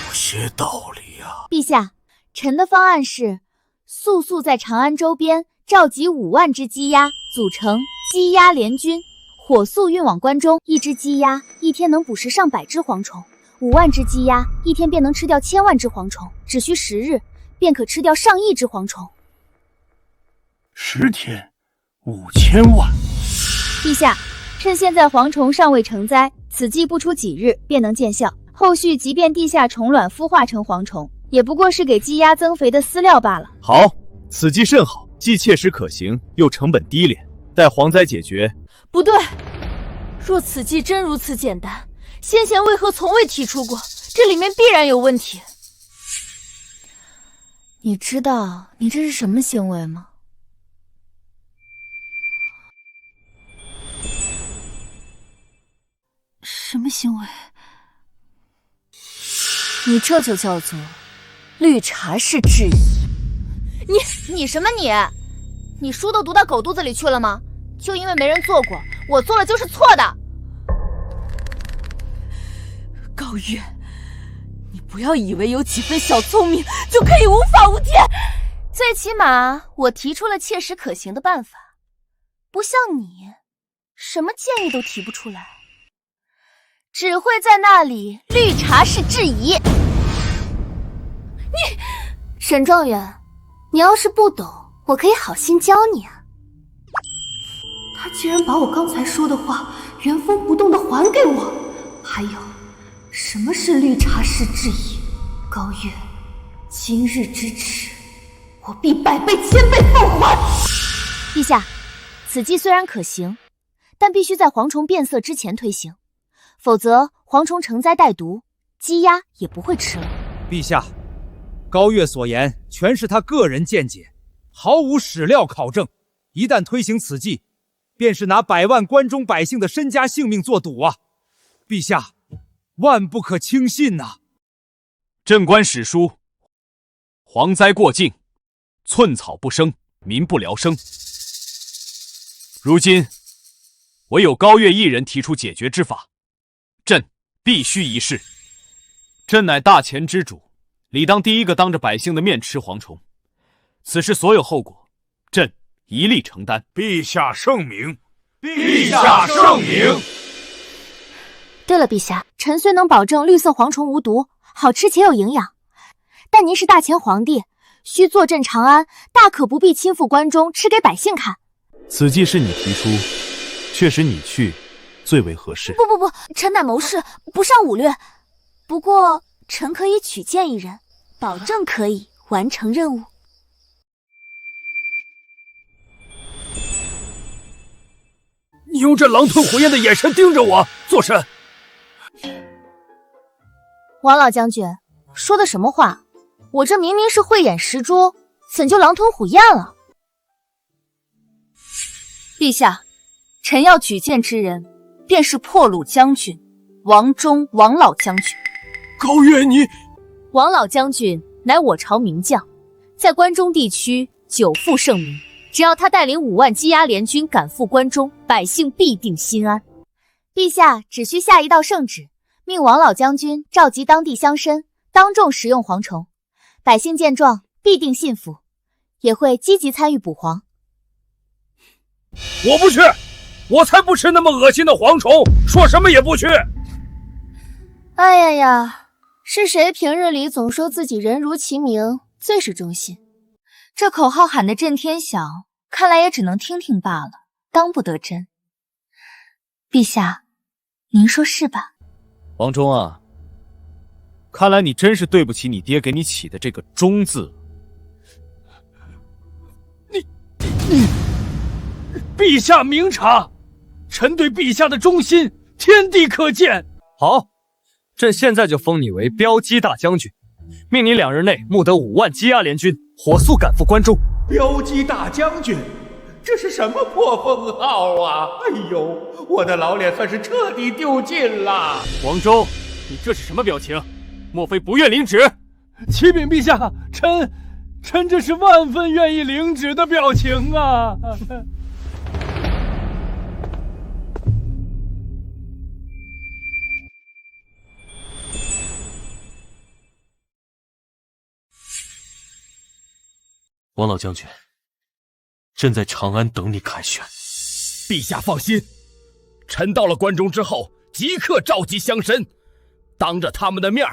有些道理啊。陛下，臣的方案是速速在长安周边召集5万只鸡鸭，组成鸡鸭联军，火速运往关中。1只鸡鸭一天能捕食上百只蝗虫，5万只鸡鸭一天便能吃掉1000万只蝗虫，只需10日便可吃掉上亿只蝗虫。10天5000万。陛下，趁现在蝗虫尚未成灾，此计不出几日便能见效。后续即便地下虫卵孵化成蝗虫，也不过是给鸡鸭增肥的饲料罢了。好，此计甚好，既切实可行，又成本低廉。待蝗灾解决。不对，若此计真如此简单，先贤为何从未提出过？这里面必然有问题。你知道你这是什么行为吗？什么行为？你这就叫做绿茶式质疑。你什么你？你书都读到狗肚子里去了吗？就因为没人做过，我做了就是错的。高月，你不要以为有几分小聪明就可以无法无天。最起码我提出了切实可行的办法，不像你，什么建议都提不出来，只会在那里绿茶式质疑。沈状元，你要是不懂，我可以好心教你啊。他竟然把我刚才说的话原封不动的还给我。还有，什么是绿茶式质疑？高月，今日之耻，我必100倍1000倍奉还。陛下，此计虽然可行，但必须在蝗虫变色之前推行，否则蝗虫成灾带毒，鸡鸭也不会吃了。陛下，高月所言全是他个人见解，毫无史料考证。一旦推行此计，便是拿100万关中百姓的身家性命做赌啊！陛下，万不可轻信呐！朕观史书，蝗灾过境，寸草不生，民不聊生。如今唯有高月一人提出解决之法，朕必须一试。朕乃大钱之主，理当第一个当着百姓的面吃蝗虫，此事所有后果，朕一力承担。陛下圣明，陛下圣明。对了，陛下，臣虽能保证绿色蝗虫无毒，好吃且有营养，但您是大前皇帝，需坐镇长安，大可不必亲赴关中吃给百姓看。此计是你提出，确实你去最为合适。不，臣乃谋士，不善武略。不过臣可以举荐一人，保证可以完成任务。你用这狼吞虎咽的眼神盯着我做甚？王老将军说的什么话？我这明明是慧眼识珠，怎就狼吞虎咽了？陛下，臣要举荐之人，便是破虏将军王忠王老将军。高月，你王老将军乃我朝名将，在关中地区久负盛名。只要他带领5万积压联军赶赴关中，百姓必定心安。陛下只需下一道圣旨，命王老将军召集当地乡绅，当众食用蝗虫，百姓见状必定信服，也会积极参与捕蝗。我不去，我才不吃那么恶心的蝗虫，说什么也不去。哎呀呀，是谁平日里总说自己人如其名，最是忠心？这口号喊得震天响，看来也只能听听罢了，当不得真。陛下，您说是吧？王忠啊，看来你真是对不起你爹给你起的这个忠字。你，陛下明察，臣对陛下的忠心，天地可见。好，朕现在就封你为骠骑大将军，命你2日内募得5万积压联军，火速赶赴关中。骠骑大将军，这是什么破封号啊！哎呦，我的老脸算是彻底丢尽了。王忠，你这是什么表情？莫非不愿领旨？启禀陛下，臣这是万分愿意领旨的表情啊！王老将军，朕在长安等你凯旋。陛下放心，臣到了关中之后，即刻召集乡绅，当着他们的面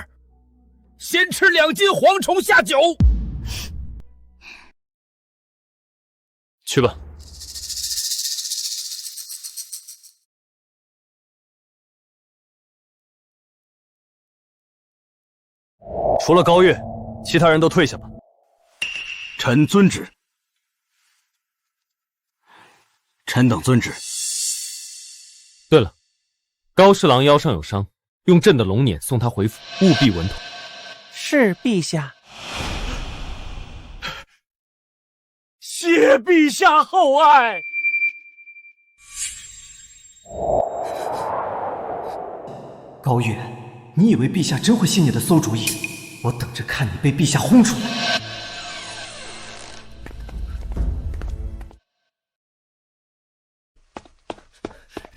先吃2斤蝗虫下酒。去吧。除了高月，其他人都退下吧。臣遵旨。臣等遵旨。对了，高侍郎腰上有伤，用朕的龙辇送他回府，务必稳妥。是陛下。谢陛下厚爱。高月，你以为陛下真会信你的馊主意？我等着看你被陛下轰出来。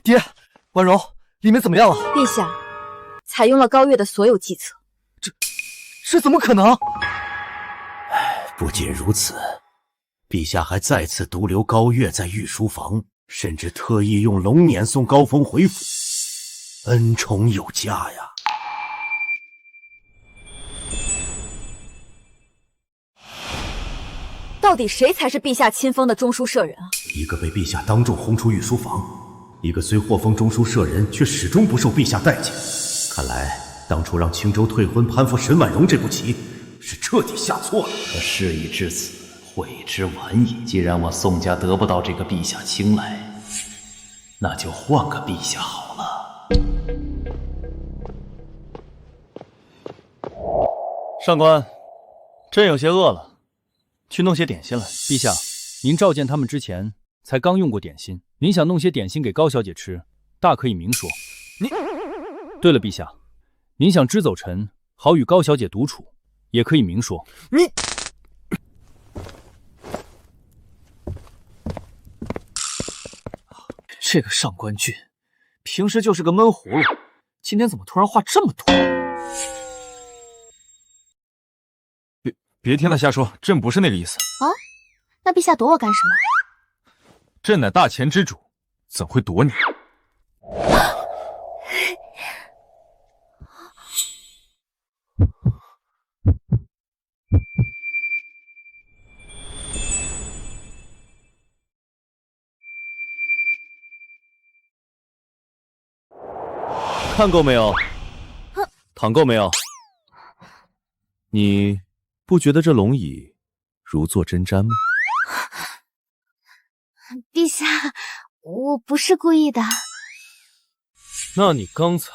爹，婉容，里面怎么样了？陛下，采用了高月的所有计策。这怎么可能？不仅如此，陛下还再次独留高月在御书房，甚至特意用龙辇送高峰回府，恩宠有加呀。到底谁才是陛下亲封的中书舍人啊？一个被陛下当众轰出御书房，一个虽获封中书舍人，却始终不受陛下待见。看来当初让青州退婚攀附沈婉容这步棋，是彻底下错了。可事已至此，悔之晚矣。既然我宋家得不到这个陛下青睐，那就换个陛下好了。上官，朕有些饿了，去弄些点心来。陛下，您召见他们之前才刚用过点心，您想弄些点心给高小姐吃，大可以明说。对了，陛下，您想支走臣，好与高小姐独处，也可以明说。这个上官俊，平时就是个闷葫芦，今天怎么突然话这么多？别听他瞎说，朕不是那个意思。啊，那陛下躲我干什么？朕乃大钱之主，怎会躲你？看够没有？躺够没有？你不觉得这龙椅如坐针毡吗？陛下，我不是故意的。那你刚才……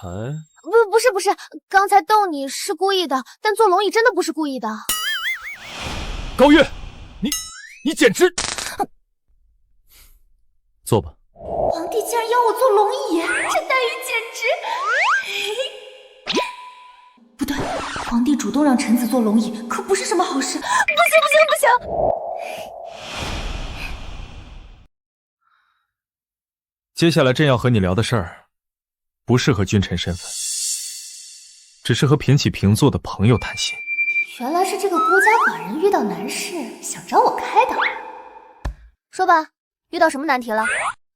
不是，刚才逗你是故意的，但坐龙椅真的不是故意的。高月，你简直……坐吧。皇帝竟然要我坐龙椅，这待遇简直……不对，皇帝主动让臣子坐龙椅，可不是什么好事。不行！接下来朕要和你聊的事儿，不适合君臣身份，只是和平起平坐的朋友谈心。原来是这个孤家寡人遇到难事，想找我开导。说吧，遇到什么难题了？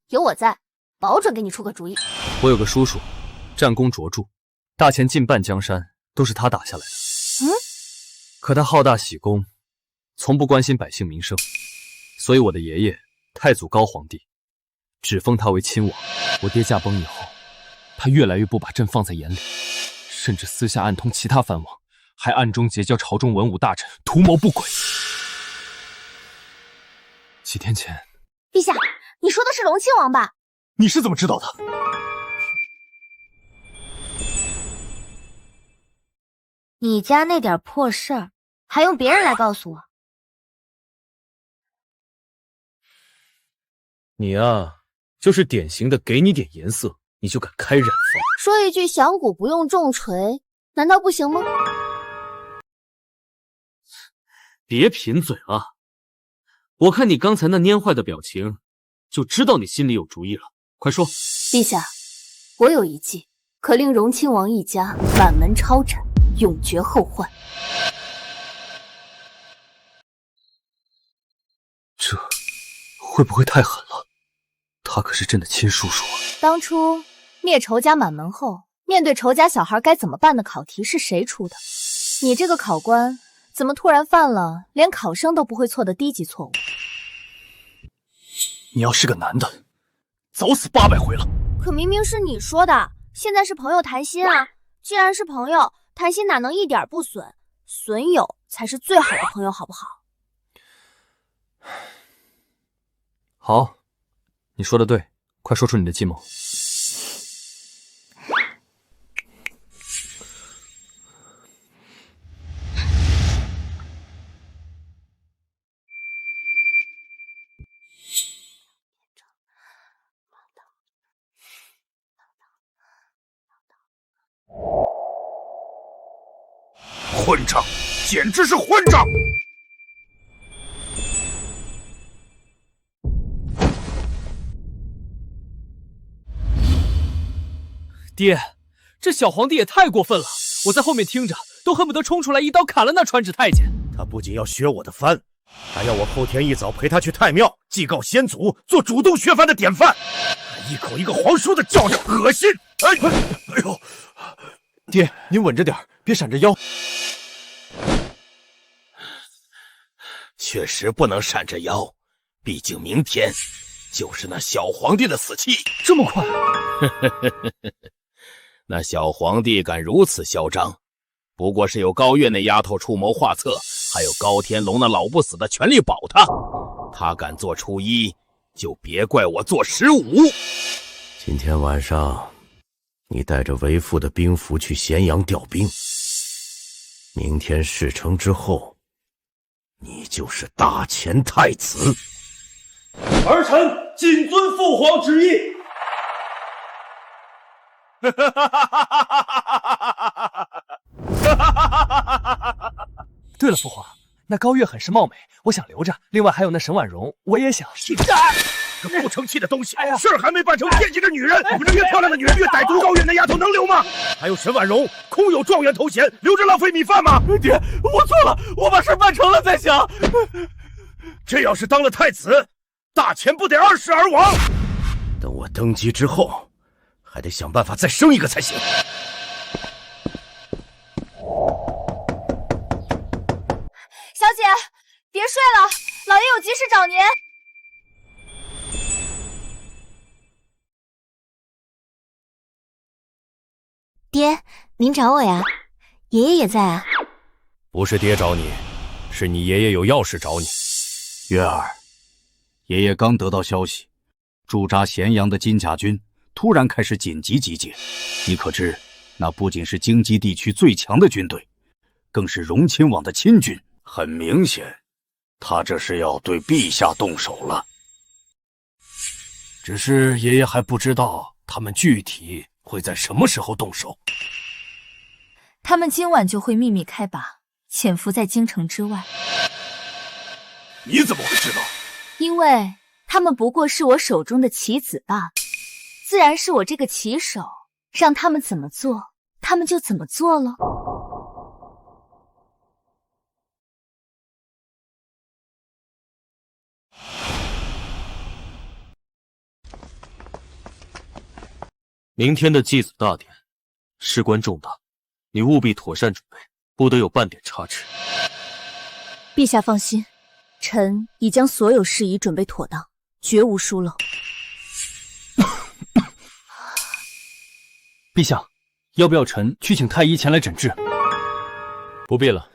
有我在，保准给你出个主意。我有个叔叔，战功卓著，大前近半江山都是他打下来的。可他好大喜功，从不关心百姓民生，所以我的爷爷太祖高皇帝只封他为亲王。我爹驾崩以后，他越来越不把朕放在眼里，甚至私下暗通其他藩王，还暗中结交朝中文武大臣，图谋不轨。几天前，陛下，你说的是隆亲王吧？你是怎么知道的？你家那点破事儿，还用别人来告诉我？你啊，就是典型的给你点颜色，你就敢开染坊。说一句响鼓不用重锤，难道不行吗？别贫嘴啊！我看你刚才那蔫坏的表情，就知道你心里有主意了。快说！陛下，我有一计，可令荣亲王一家满门抄斩，永绝后患。这会不会太狠了？他可是朕的亲叔叔啊！当初灭仇家满门后，面对仇家小孩该怎么办的考题是谁出的？你这个考官怎么突然犯了连考生都不会错的低级错误？你要是个男的，早死800回了。可明明是你说的，现在是朋友谈心啊！既然是朋友，谈心哪能一点不损？损友才是最好的朋友，好不好？好，你说的对，快说出你的计谋。混账，简直是混账！爹，这小皇帝也太过分了！我在后面听着，都恨不得冲出来一刀砍了那传旨太监。他不仅要削我的藩，还要我后天一早陪他去太庙祭告先祖，做主动削藩的典范，还一口一个皇叔的叫着，恶心！哎呦！爹，您稳着点，别闪着腰。确实不能闪着腰，毕竟明天就是那小皇帝的死期。这么快？那小皇帝敢如此嚣张，不过是有高月那丫头出谋划策，还有高天龙那老不死的全力保他。他敢做初一，就别怪我做15。今天晚上，你带着为父的兵符去咸阳调兵。明天事成之后，你就是大前太子。儿臣谨遵父皇旨意。对了，父皇，那高月很是貌美，我想留着。另外还有那沈婉容，我也想。个不成器的东西！事儿还没办成，惦记着女人。你们越漂亮的女人越歹毒，高月那丫头能留吗？还有沈婉容，空有状元头衔，留着浪费米饭吗？爹，我错了，我把事办成了再想。这要是当了太子，大前不得20而亡？等我登基之后，还得想办法再生一个才行。小姐，别睡了，老爷有急事找您。爹，您找我呀？爷爷也在啊。不是爹找你，是你爷爷有要事找你。月儿，爷爷刚得到消息，驻扎咸阳的金甲军突然开始紧急集结，你可知，那不仅是京畿地区最强的军队，更是荣亲王的亲军。很明显，他这是要对陛下动手了。只是爷爷还不知道他们具体会在什么时候动手。他们今晚就会秘密开拔，潜伏在京城之外。你怎么会知道？因为他们不过是我手中的棋子罢了，自然是我这个棋手让他们怎么做，他们就怎么做了。明天的祭祖大典，事关重大，你务必妥善准备，不得有半点差池。陛下放心，臣已将所有事宜准备妥当，绝无疏漏。陛下，要不要臣去请太医前来诊治？不必了，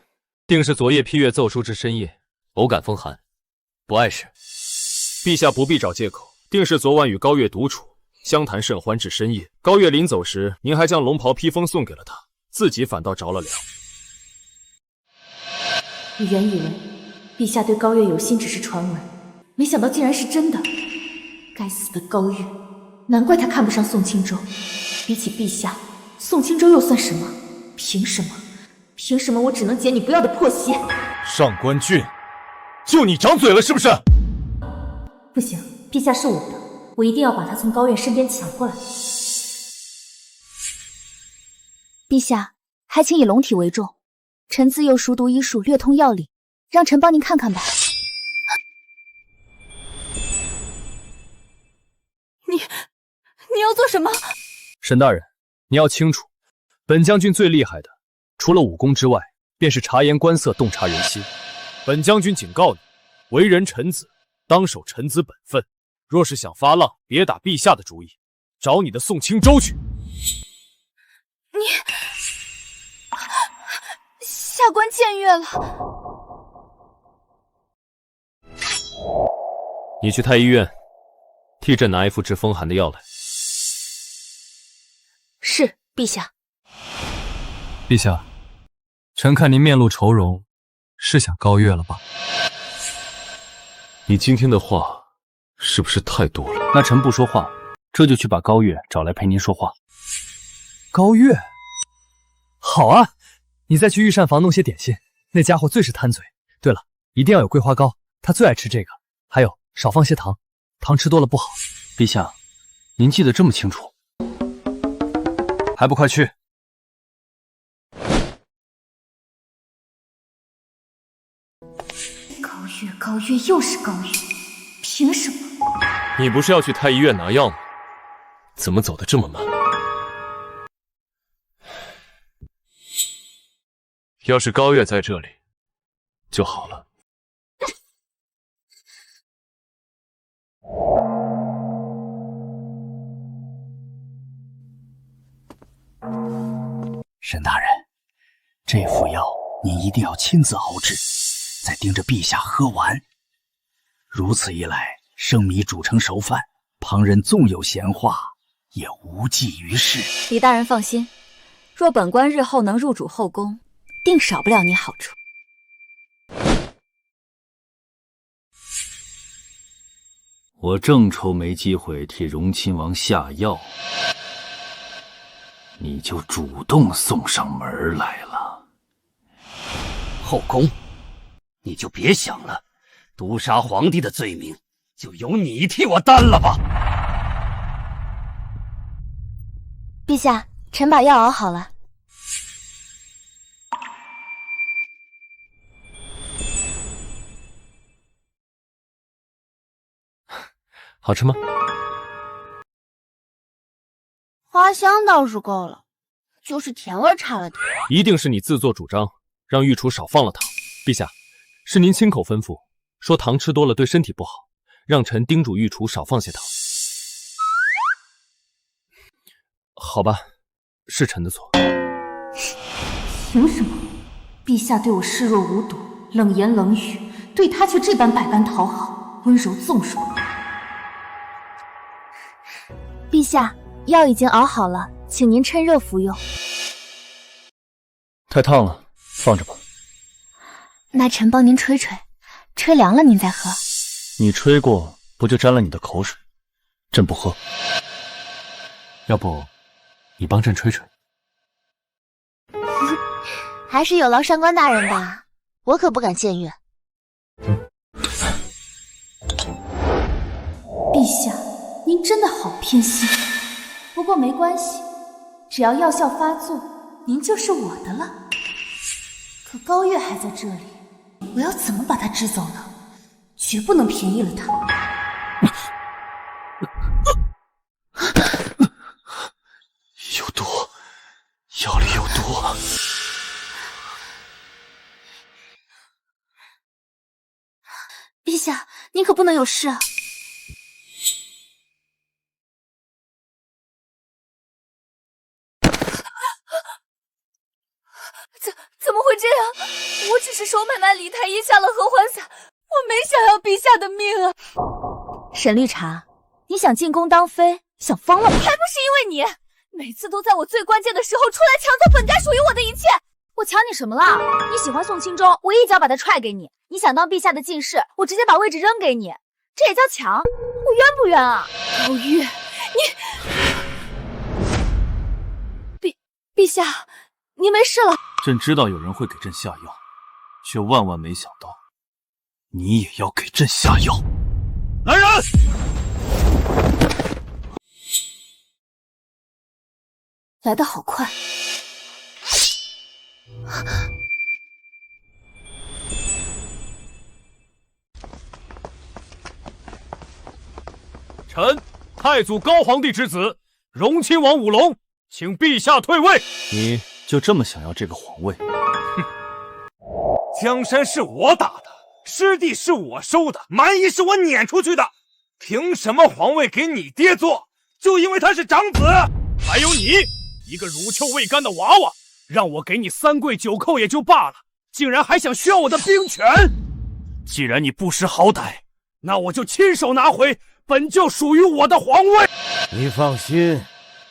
定是昨夜批阅奏书至深夜，偶感风寒，不碍事。陛下不必找借口，定是昨晚与高月独处，相谈甚欢至深夜。高月临走时，您还将龙袍披风送给了他，自己反倒着了凉。我原以为陛下对高月有心只是传闻，没想到竟然是真的。该死的高月，难怪他看不上宋青州。比起陛下，宋青州又算什么？凭什么？凭什么我只能捡你不要的破鞋？上官俊，就你长嘴了是不是？不行，陛下是我的，我一定要把他从高月身边抢过来。陛下，还请以龙体为重。臣自幼熟读医术，略通药理，让臣帮您看看吧。你要做什么？沈大人，你要清楚，本将军最厉害的，除了武功之外，便是察言观色，洞察人心。本将军警告你，为人臣子，当守臣子本分。若是想发浪，别打陛下的主意，找你的宋青州去。下官僭越了。你去太医院，替朕拿一副治风寒的药来。是，陛下。陛下，臣看您面露愁容，是想高月了吧？你今天的话是不是太多了？那臣不说话，这就去把高月找来陪您说话。高月，好啊，你再去御膳房弄些点心，那家伙最是贪嘴。对了，一定要有桂花糕，他最爱吃这个。还有，少放些糖，糖吃多了不好。陛下，您记得这么清楚，还不快去！高月又是高月，凭什么？你不是要去太医院拿药吗？怎么走得这么慢？要是高月在这里就好了。沈大人，这副药您一定要亲自熬制，再盯着陛下喝完。如此一来，生米煮成熟饭，旁人纵有闲话，也无济于事。李大人放心，若本官日后能入主后宫，定少不了你好处。我正愁没机会替荣亲王下药，你就主动送上门来了。后宫，你就别想了，毒杀皇帝的罪名就由你替我担了吧。陛下，臣把药熬好了。好吃吗？花香倒是够了，就是甜味差了点。一定是你自作主张，让御厨少放了糖。陛下，是您亲口吩咐，说糖吃多了对身体不好，让臣叮嘱御厨少放些糖。好吧，是臣的错。凭什么？陛下对我视若无睹，冷言冷语，对他却这般百般讨好，温柔纵容。陛下，药已经熬好了，请您趁热服用。太烫了，放着吧。那臣帮您吹吹，吹凉了您再喝。你吹过，不就沾了你的口水？朕不喝。要不，你帮朕吹吹？还是有劳上官大人吧，我可不敢僭越。陛下，您真的好偏心。不过没关系，只要药效发作，您就是我的了。可高月还在这里，我要怎么把她支走呢？绝不能便宜了她。有毒，药里有毒。陛下，您可不能有事啊！怎么会这样？我只是手买卖梨台，遗下了合欢伞，我没想要陛下的命啊！沈绿茶，你想进宫当妃，想疯了吗？还不是因为你，每次都在我最关键的时候出来抢走本该属于我的一切。我抢你什么了？你喜欢宋钦州，我一脚把他踹给你；你想当陛下的进士，我直接把位置扔给你，这也叫抢？我冤不冤啊？高玉，陛下，您没事了？朕知道有人会给朕下药，却万万没想到，你也要给朕下药。来人！来得好快。臣太祖高皇帝之子，荣亲王武龙，请陛下退位。你就这么想要这个皇位？江山是我打的，师弟是我收的，蛮夷是我撵出去的，凭什么皇位给你爹做？就因为他是长子？还有你，一个乳臭未干的娃娃，让我给你3跪9叩也就罢了，竟然还想削我的兵权！既然你不识好歹，那我就亲手拿回本就属于我的皇位。你放心，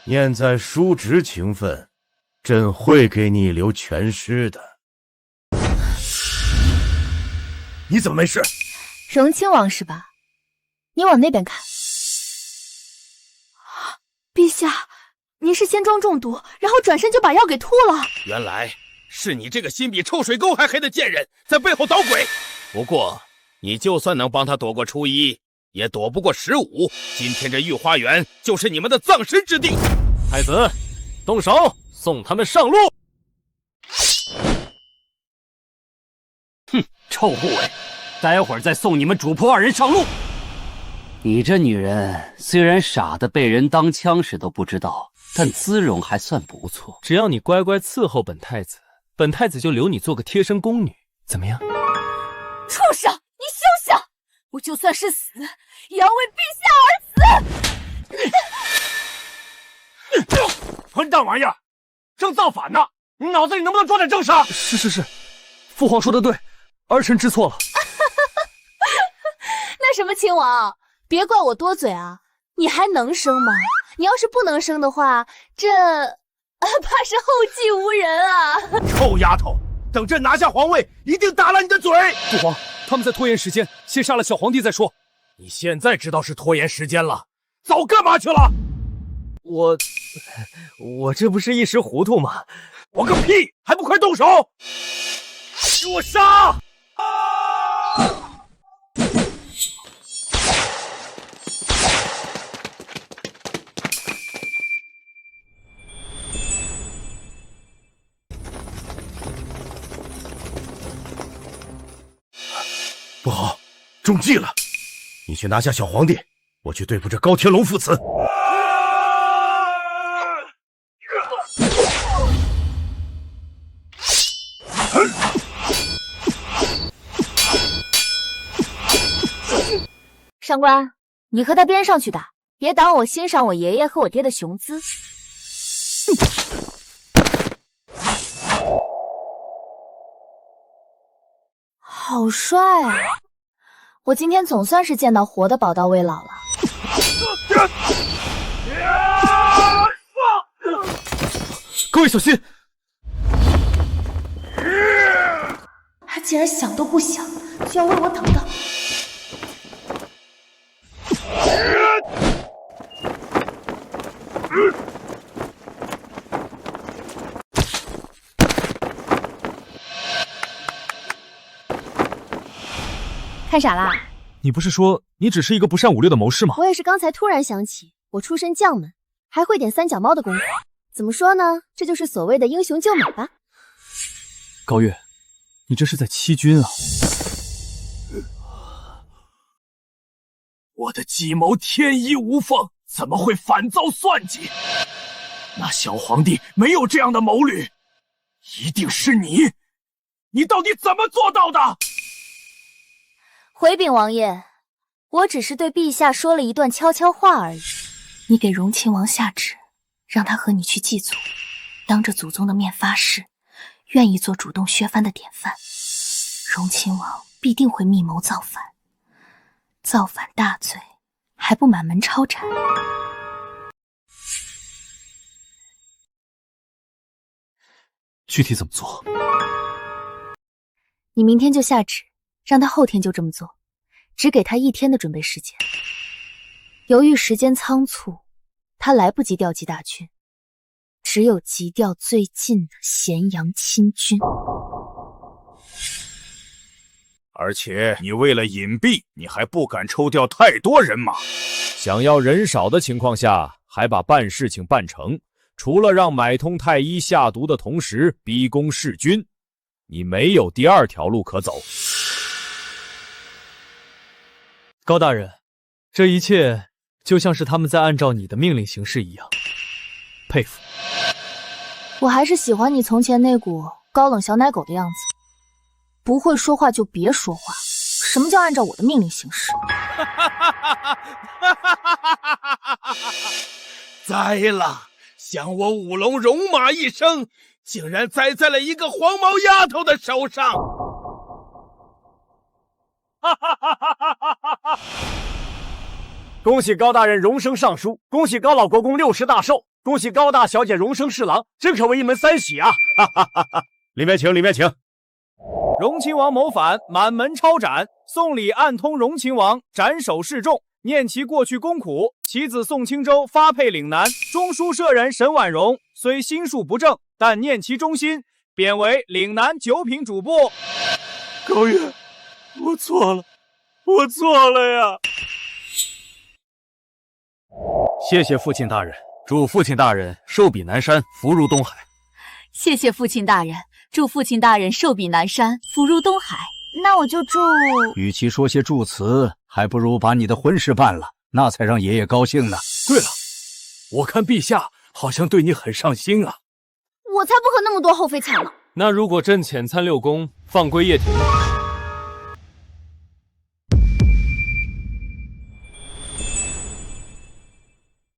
念在叔侄情分，朕会给你留全尸的。你怎么没事？荣亲王是吧？你往那边看。陛下，您是仙妆中毒，然后转身就把药给吐了。原来是你这个心比臭水沟还黑的贱人在背后捣鬼。不过你就算能帮他躲过初一，也躲不过15。今天这御花园就是你们的葬身之地。太子，动手，送他们上路。哼，臭护卫，待会儿再送你们主仆2人上路。你这女人虽然傻的被人当枪使都不知道，但姿容还算不错。只要你乖乖伺候本太子，本太子就留你做个贴身宫女，怎么样？畜生，你休想！我就算是死，也要为陛下而死！混蛋玩意儿，正造反呢！你脑子里能不能装点正事？是，父皇说的对，儿臣知错了。那什么亲王，别怪我多嘴啊！你还能生吗？你要是不能生的话，这怕是后继无人啊！臭丫头，等朕拿下皇位，一定打烂你的嘴！父皇，他们在拖延时间，先杀了小皇帝再说。你现在知道是拖延时间了，早干嘛去了？我这不是一时糊涂吗？我个屁！还不快动手！给我杀！不好，中计了！你去拿下小皇帝，我去对付这高天龙父子。上官，你和他边上去打，别挡我欣赏我爷爷和我爹的雄姿。好帅啊！我今天总算是见到活的宝刀未老了。各位小心！他竟然想都不想就要为我挡道。看傻啦？你不是说你只是一个不善武略的谋士吗？我也是刚才突然想起，我出身将门，还会点三脚猫的功夫。怎么说呢？这就是所谓的英雄救美吧。高月，你这是在欺君啊！我的计谋天衣无缝，怎么会反遭算计？那小皇帝没有这样的谋略，一定是你！你到底怎么做到的？回禀王爷，我只是对陛下说了一段悄悄话而已。你给荣亲王下旨，让他和你去祭祖，当着祖宗的面发誓，愿意做主动削藩的典范。荣亲王必定会密谋造反，造反大罪，还不满门抄斩。具体怎么做？你明天就下旨，让他后天就这么做，只给他1天的准备时间。由于时间仓促，他来不及调集大军，只有急调最近的咸阳亲军。而且你为了隐蔽，你还不敢抽调太多人马。想要人少的情况下，还把办事情办成，除了让买通太医下毒的同时逼宫弑君，你没有第二条路可走。高大人，这一切就像是他们在按照你的命令行事一样，佩服。我还是喜欢你从前那股高冷小奶狗的样子。不会说话就别说话，什么叫按照我的命令行事？栽了！想我舞龙戎马一生，竟然栽在了一个黄毛丫头的手上！恭喜高大人荣升尚书，恭喜高老国公60大寿，恭喜高大小姐荣升侍郎，真可谓一门三喜啊！里面请，里面请。荣亲王谋反，满门抄斩。宋礼暗通荣亲王，斩首示众，念其过去功苦。其子宋清舟发配岭南，中书舍人沈婉容虽心术不正，但念其忠心，贬为岭南9品主簿。高月，我错了，我错了呀！谢谢父亲大人，祝父亲大人寿比南山，福如东海。谢谢父亲大人，祝父亲大人寿比南山，福如东海。那我就祝……与其说些祝词，还不如把你的婚事办了，那才让爷爷高兴呢。对了，我看陛下好像对你很上心啊。我才不和那么多后妃抢呢。那如果朕遣参6宫，放归叶挺呢？